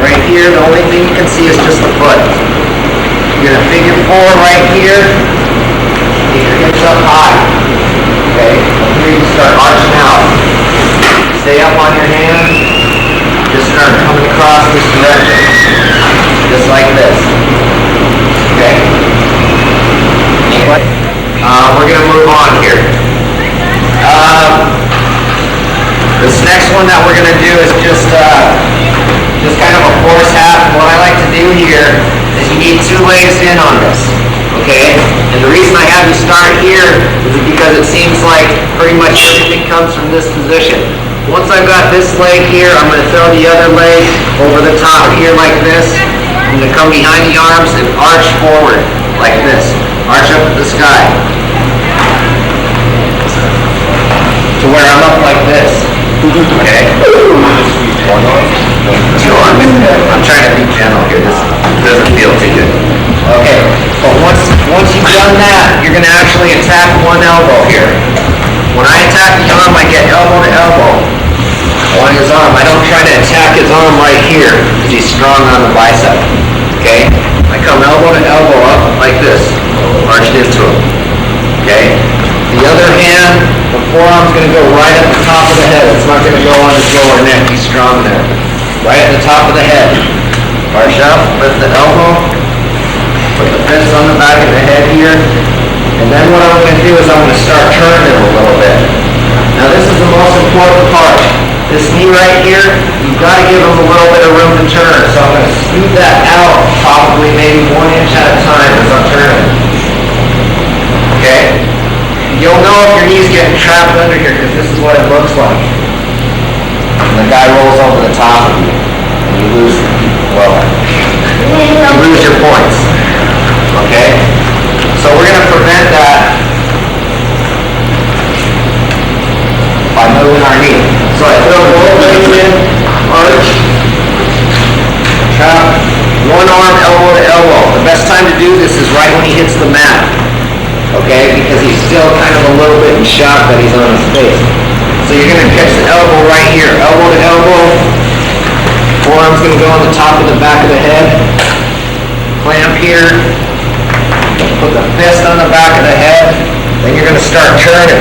Right here, the only thing you can see is just the foot. You're going to figure 4 right here. Get your hips up high. Okay? Here you start arching out. Stay up on your hands. Just start coming across this direction. Just like this. Okay? Anyway, we're going to move on here. This next one that we're going to do is just kind of a force half. And what I like to do here is you need 2 legs in on this, okay? And the reason I have you start here is because it seems like pretty much everything comes from this position. Once I've got this leg here, I'm going to throw the other leg over the top here like this. I'm going to come behind the arms and arch forward like this. Arch up to the sky. To where I'm up like this. Okay? 2 arms. I'm trying to be gentle here. This doesn't feel too good. Okay. But once you've done that, you're going to actually attack one elbow here. When I attack the arm, I get elbow to elbow on his arm. I don't try to attack his arm right here because he's strong on the bicep. Okay? I come elbow to elbow up like this, arched into him. Okay? The other hand, the forearm's going to go right at the top of the head. It's not going to go on his lower neck. He's strong there. Right at the top of the head. Arch up, lift the elbow, put the fist on the back of the head here. And then what I'm going to do is I'm going to start turning him a little bit. Now this is the most important part. This knee right here, you've got to give him a little bit of room to turn. So I'm going to scoot that out probably maybe 1 inch at a time as I'm turning. Okay? You'll know if your knee's getting trapped under here because this is what it looks like. And the guy rolls over the top of you. And you lose, well, you lose your points. Okay? So we're going to prevent that by moving our knee. So I throw both legs in, arch, trap, one arm, elbow to elbow. The best time to do this is right when he hits the mat. Okay? Because he's still kind of a little bit in shock that he's on his face. So you're going to catch the elbow right here. Elbow to elbow. Forearm's going to go on the top of the back of the head. Clamp here. Put the fist on the back of the head. Then you're going to start turning.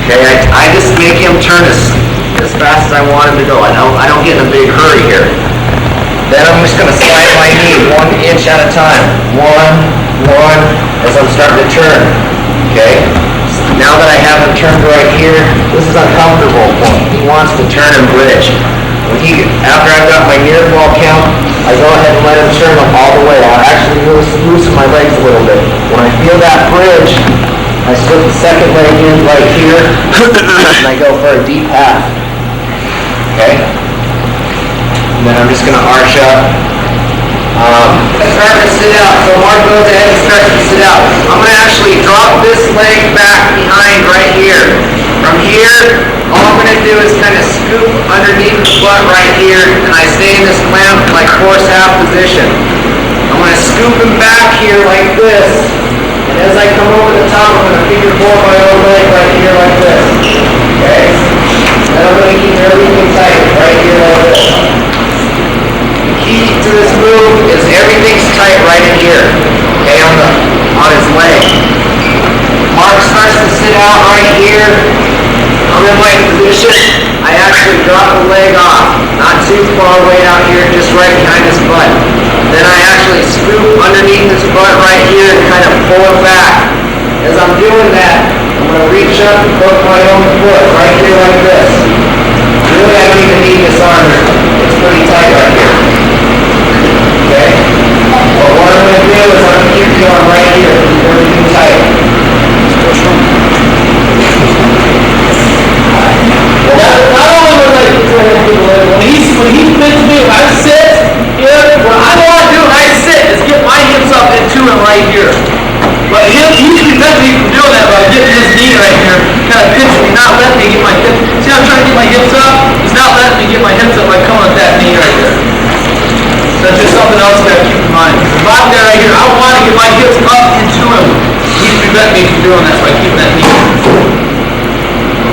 Okay, I just make him turn as fast as I want him to go. I don't get in a big hurry here. Then I'm just going to slide my knee 1 inch at a time. One, as I'm starting to turn. Okay? Now that I have him turned right here, this is uncomfortable for him. He wants to turn and bridge. After I've got my near fall count, I go ahead and let him turn him all the way. I'll actually loosen my legs a little bit. When I feel that bridge, I slip the second leg in right here, and I go for a deep half. Okay? And then I'm just going to arch up. Start to sit out. So Mark goes ahead and starts to sit out. I'm going to actually drop this leg back behind right here. From here, all I'm going to do is kind of scoop underneath the butt right here, and I stay in this clamp like horse half position. I'm going to scoop him back here like this, and as I come over the top, I'm going to figure four my own leg right here like this. Okay? And I'm going to keep everything tight right here like this. The key to this move is everything's tight right in here. Okay, on his leg. Mark starts to sit out right here. I'm in my position. I actually drop the leg off. Not too far away out here, just right behind his butt. Then I actually scoop underneath his butt right here and kind of pull it back. As I'm doing that, I'm going to reach up and hook my own foot right here like this. Really, I don't even need this arm. It's pretty tight right here. Okay? But what I'm going to do is I'm going to keep the arm right here. Keep everything tight. Not only was I when he fits me, I sit here. What I want to do when I sit is get my hips up into him right here. But he prevents me from doing that by getting his knee right here, kind of pinching me, not letting me get my hips. See how I'm trying to get my hips up? He's not letting me get my hips up by coming with that knee right there. So that's just something else you got to keep in mind. If I'm there right here, I want to get my hips up into him. He's preventing me from doing that by keeping that knee.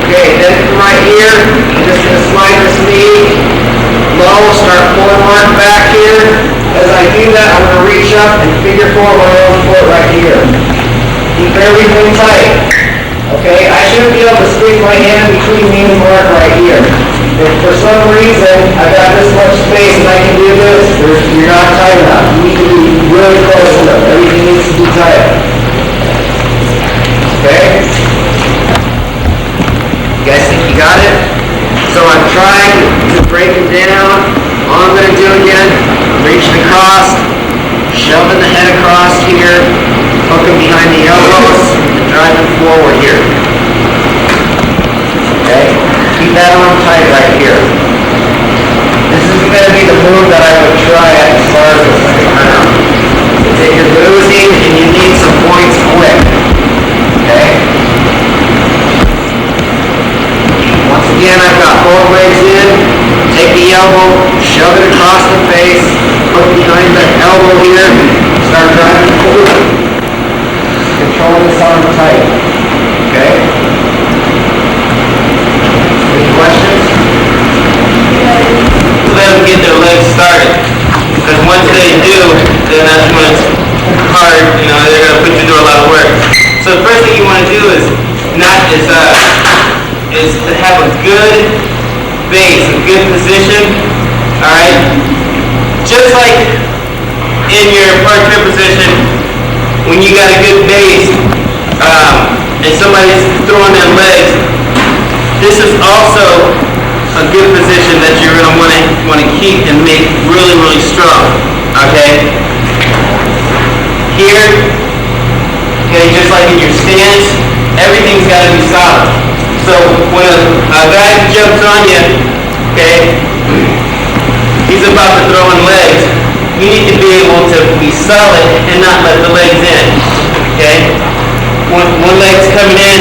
Okay, then from right here, I'm just going to slide this knee low, start pulling Mark back here. As I do that, I'm going to reach up and figure four my own foot right here. Keep everything tight. Okay, I shouldn't be able to squeeze my hand between me and Mark right here. If for some reason I got this much space and I can do this, you're not tight enough. You need to be really close to them. Everything needs to be tight. Okay? You guys think you got it? So I'm trying to break it down. All I'm going to do again, reaching across, shoving the head across here, hooking behind the elbows, and driving forward here. Okay? Keep that arm tight right here. This is going to be the move that I would try at the start of the second round. If you're losing and you need some points quick. Okay? Once again, I've got both legs in. Take the elbow, shove it across the face, hook behind the elbow here, start driving forward. Control this arm tight. Okay? Any questions? Let them get their legs started. Because once they do, then that's when it's hard. They're going to put you through a lot of work. So the first thing you want to do is to have a good base, a good position. All right. Just like in your parterre position, when you got a good base and somebody's throwing their legs, this is also a good position that you're going to want to keep and make really, really strong. Okay. Here, okay, just like in your stance, everything's got to be solid. So when a guy jumps on you, okay, he's about to throw in legs, you need to be able to be solid and not let the legs in. Okay? When one leg's coming in,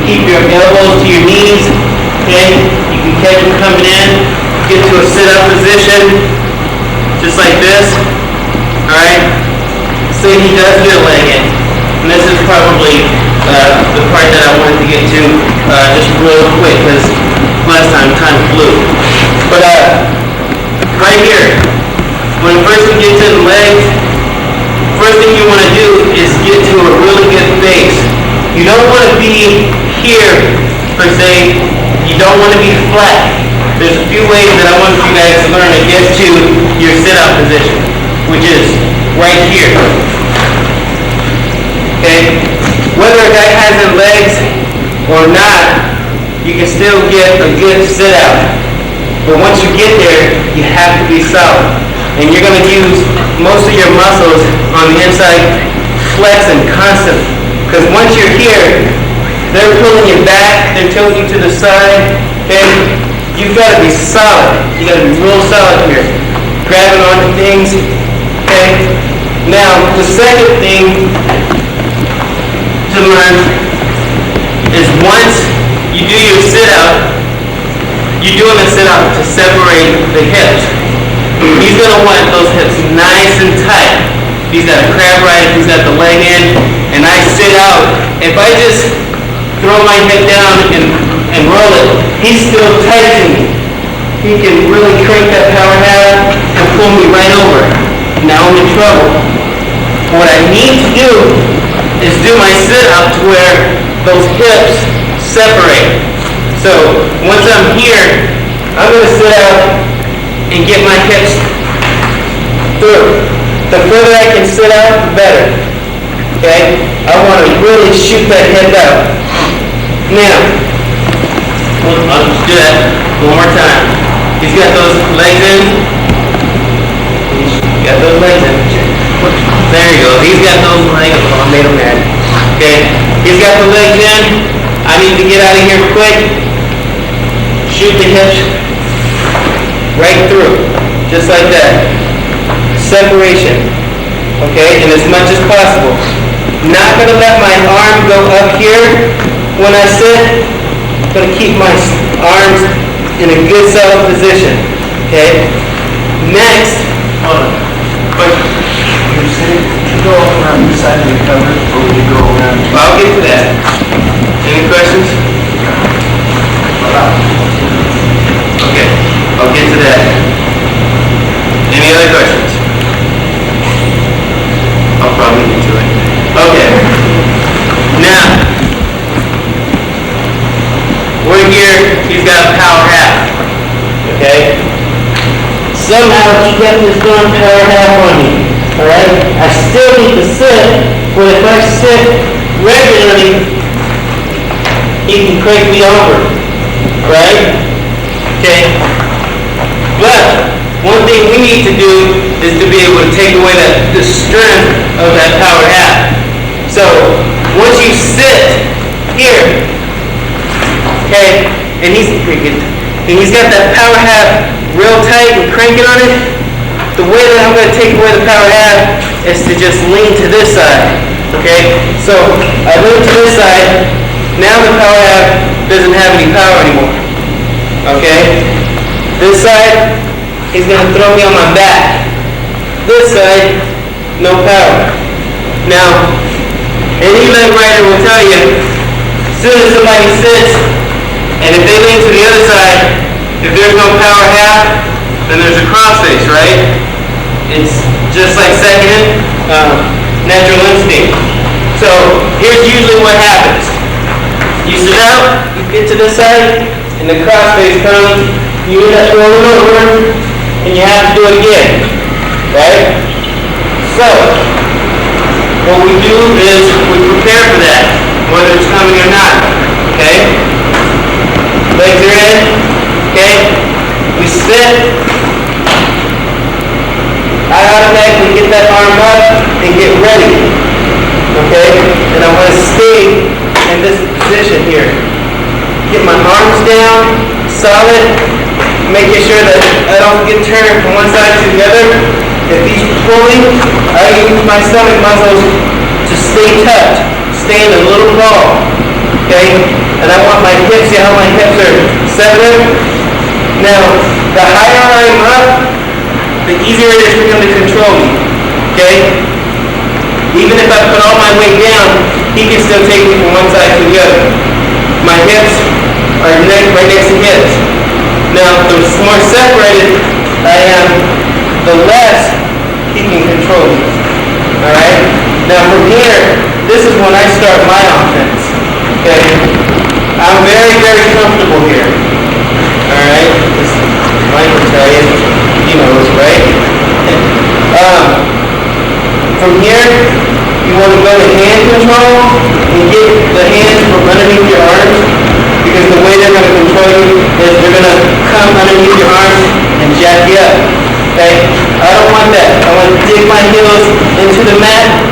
keep your elbows to your knees. Okay? You can catch them coming in, get to a sit-up position, just like this. Alright? Say he does get a leg in. And this is probably the part that I wanted to get to just real quick, because last time flew. But right here, when a person gets in the legs, first thing you want to do is get to a really good base. You don't want to be here, per se. You don't want to be flat. There's a few ways that I want you guys to learn to get to your sit-up position, which is right here. Okay? Whether a guy has in legs or not, you can still get a good sit-out. But once you get there, you have to be solid. And you're going to use most of your muscles on the inside flexing constantly. Because once you're here, they're pulling you back, they're tilting you to the side, okay? You've got to be solid. You got to be real solid here. Grabbing onto things, okay? Now, the second thing to learn is once you you do your sit-out, you do them in sit-out to separate the hips. He's going to want those hips nice and tight. He's got a crab right, he's got the leg in, and I sit out. If I just throw my head down and roll it, he's still tight to me. He can really crank that power half and pull me right over. Now I'm in trouble. What I need to do is do my sit-out to where those hips separate. So once I'm here, I'm going to sit out and get my hips through. The further I can sit out, the better. Okay? I want to really shoot that hip out. Now, I'll just do that one more time. He's got those legs in. He's got those legs in. There you go. He's got those legs. Oh, I made him mad. Okay? He's got the legs in. I need to get out of here quick. Shoot the hips right through. Just like that. Separation. Okay? And as much as possible. Not going to let my arm go up here when I sit. I'm going to keep my arms in a good solid position. Okay? Next. Hold on. You're sitting, you go around the side of the cover, or would you go around? I'll get to that. Any questions? Okay, I'll get to that. Any other questions? I'll probably get to it. Okay. Now, we're here. He's got a power half. Okay? Somehow he got this darn power half on me. Alright? I still need to sit, but if I sit regularly, he can crank me over. Right? Okay? But one thing we need to do is to be able to take away the strength of that power half. So once you sit here, okay, and he's got that power half real tight and cranking on it, the way that I'm going to take away the power half is to just lean to this side. Okay? So I lean to this side. Now the power half doesn't have any power anymore. Okay? This side, he's going to throw me on my back. This side, no power. Now, any leg rider will tell you, as soon as somebody sits, and if they lean to the other side, if there's no power half, then there's a crossface, right? It's just like second natural instinct. So here's usually what happens. You sit out, you get to this side, and the crossface comes, you end up rolling over, and you have to do it again, right? So, what we do is we prepare for that, whether it's coming or not, okay? Legs are in, okay? We sit. I automatically get that arm up and get ready, okay? And I want to stay in this position here. Get my arms down, solid, making sure that I don't get turned from one side to the other. If he's pulling, I use my stomach muscles to stay tucked, stay in a little ball, okay? And I want my hips, see how my hips are separate? Now, the higher I'm up, the easier it is for him to control me, okay? Even if I put all my weight down, he can still take me from one side to the other. My hips are right next to his. Now, the more separated I am, the less he can control me. Alright? Now from here, this is when I start my offense. Okay? I'm very, very comfortable here. Alright? Mike will tell you. He knows, right? From here, you want to go to hand control and get the hands from underneath your arms, because the way they're going to control you is they're going to come underneath your arms and jack you up. Okay? I don't want that. I want to dig my heels into the mat,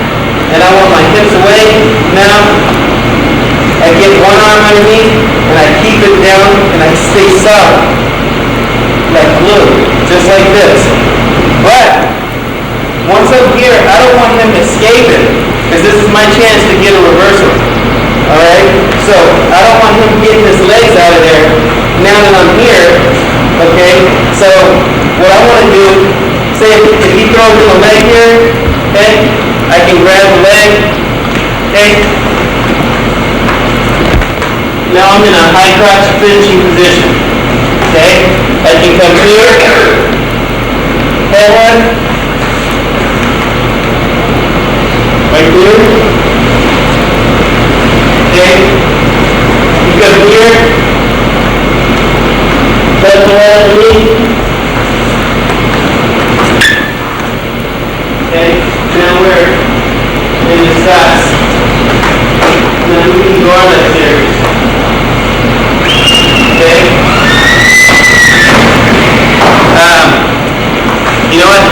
and I want my hips away. Now, I get one arm underneath, and I keep it down, and I stay solid. Like glue. Just like this. But, once I'm here, I don't want him escaping, because this is my chance to get a reversal. Alright? So, I don't want him getting his legs and grab the leg. Okay? Now I'm in a high crotch finishing position. Okay? I can come here, head one, right there. Okay? You come here, touch the leg underneath. Okay? Now we're in the sides. Then we can go on that series. Okay? You know what?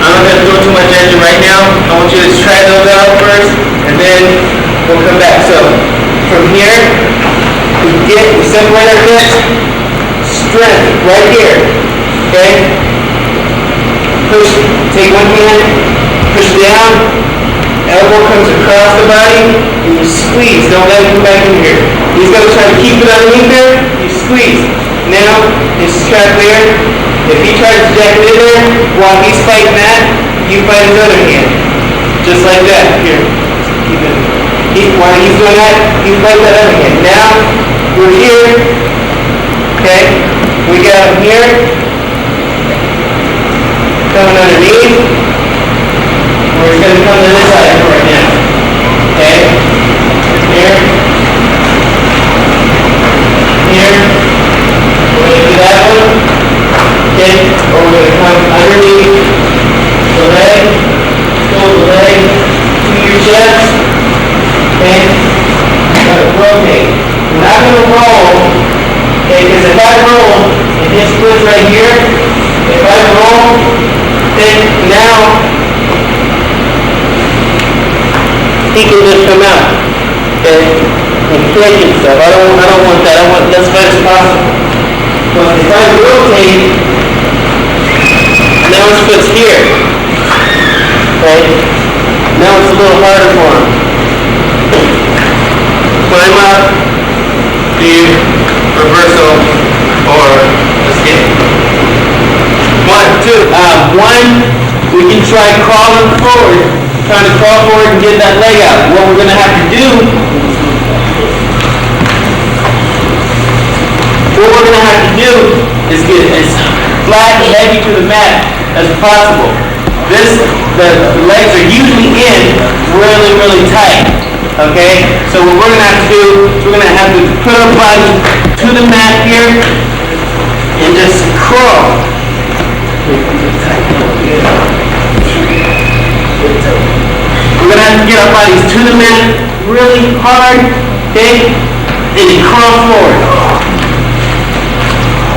I'm not going to throw too much at you right now. I want you to try those out first, and then we'll come back. So, from here, we separate our hips, strength, right here. Okay? Push, take one hand, push down, elbow comes across the body, and you squeeze. Don't let it come back in here. He's going to try to keep it underneath there, you squeeze. Now, his strap there. If he tries to jack it in there, while he's fighting that, you fight his other hand. Just like that. Here. Keep it. While he's doing that, you fight that other hand. Now, we're here. Okay? We got him here. Coming underneath. We're just going to come to this side right now. Okay? Here. Here. We're going to do that one. Okay? Or we're going to come underneath the leg. Pull the leg to your chest. Okay? We're going to rotate. We're not going to roll. Okay? Because if I roll, and his foot's right here, if I roll, then now he can just come out, okay, and catch himself. I don't want that. I want as much as possible. But if I rotate, now his foot's here, okay. Now it's a little harder for him. Climb up, do reversal or escape. One, we can try crawling forward, trying to crawl forward and get that leg out. What we're going to have to do, is get as flat and heavy to the mat as possible. The legs are usually in really, really tight. Okay? So what we're going to have to do is we're going to have to put our body to the mat here and just crawl. We're going to have to get our bodies to the mat really hard, okay? And then crawl forward.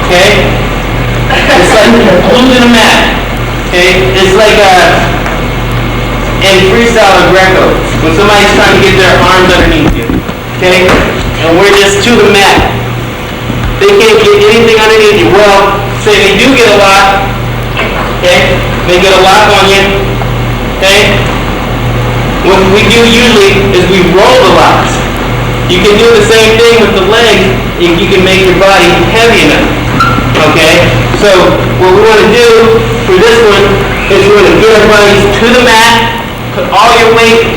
Okay? It's like losing a mat. Okay? It's like in freestyle or Greco, when somebody's trying to get their arms underneath you. Okay? And we're just to the mat. They can't get anything underneath you. Well, say they do get a lock. Okay? They get a lock on you. Okay? What we do usually is we roll the locks. You can do the same thing with the legs if you can make your body heavy enough. Okay? So what we want to do for this one is we're going to get our bodies to the mat, put all your weight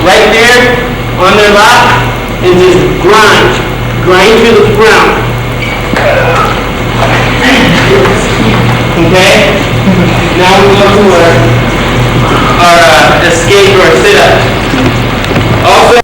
right there on their lock, and just grind to the ground. Okay? Now we go to our escape or sit-up. Also,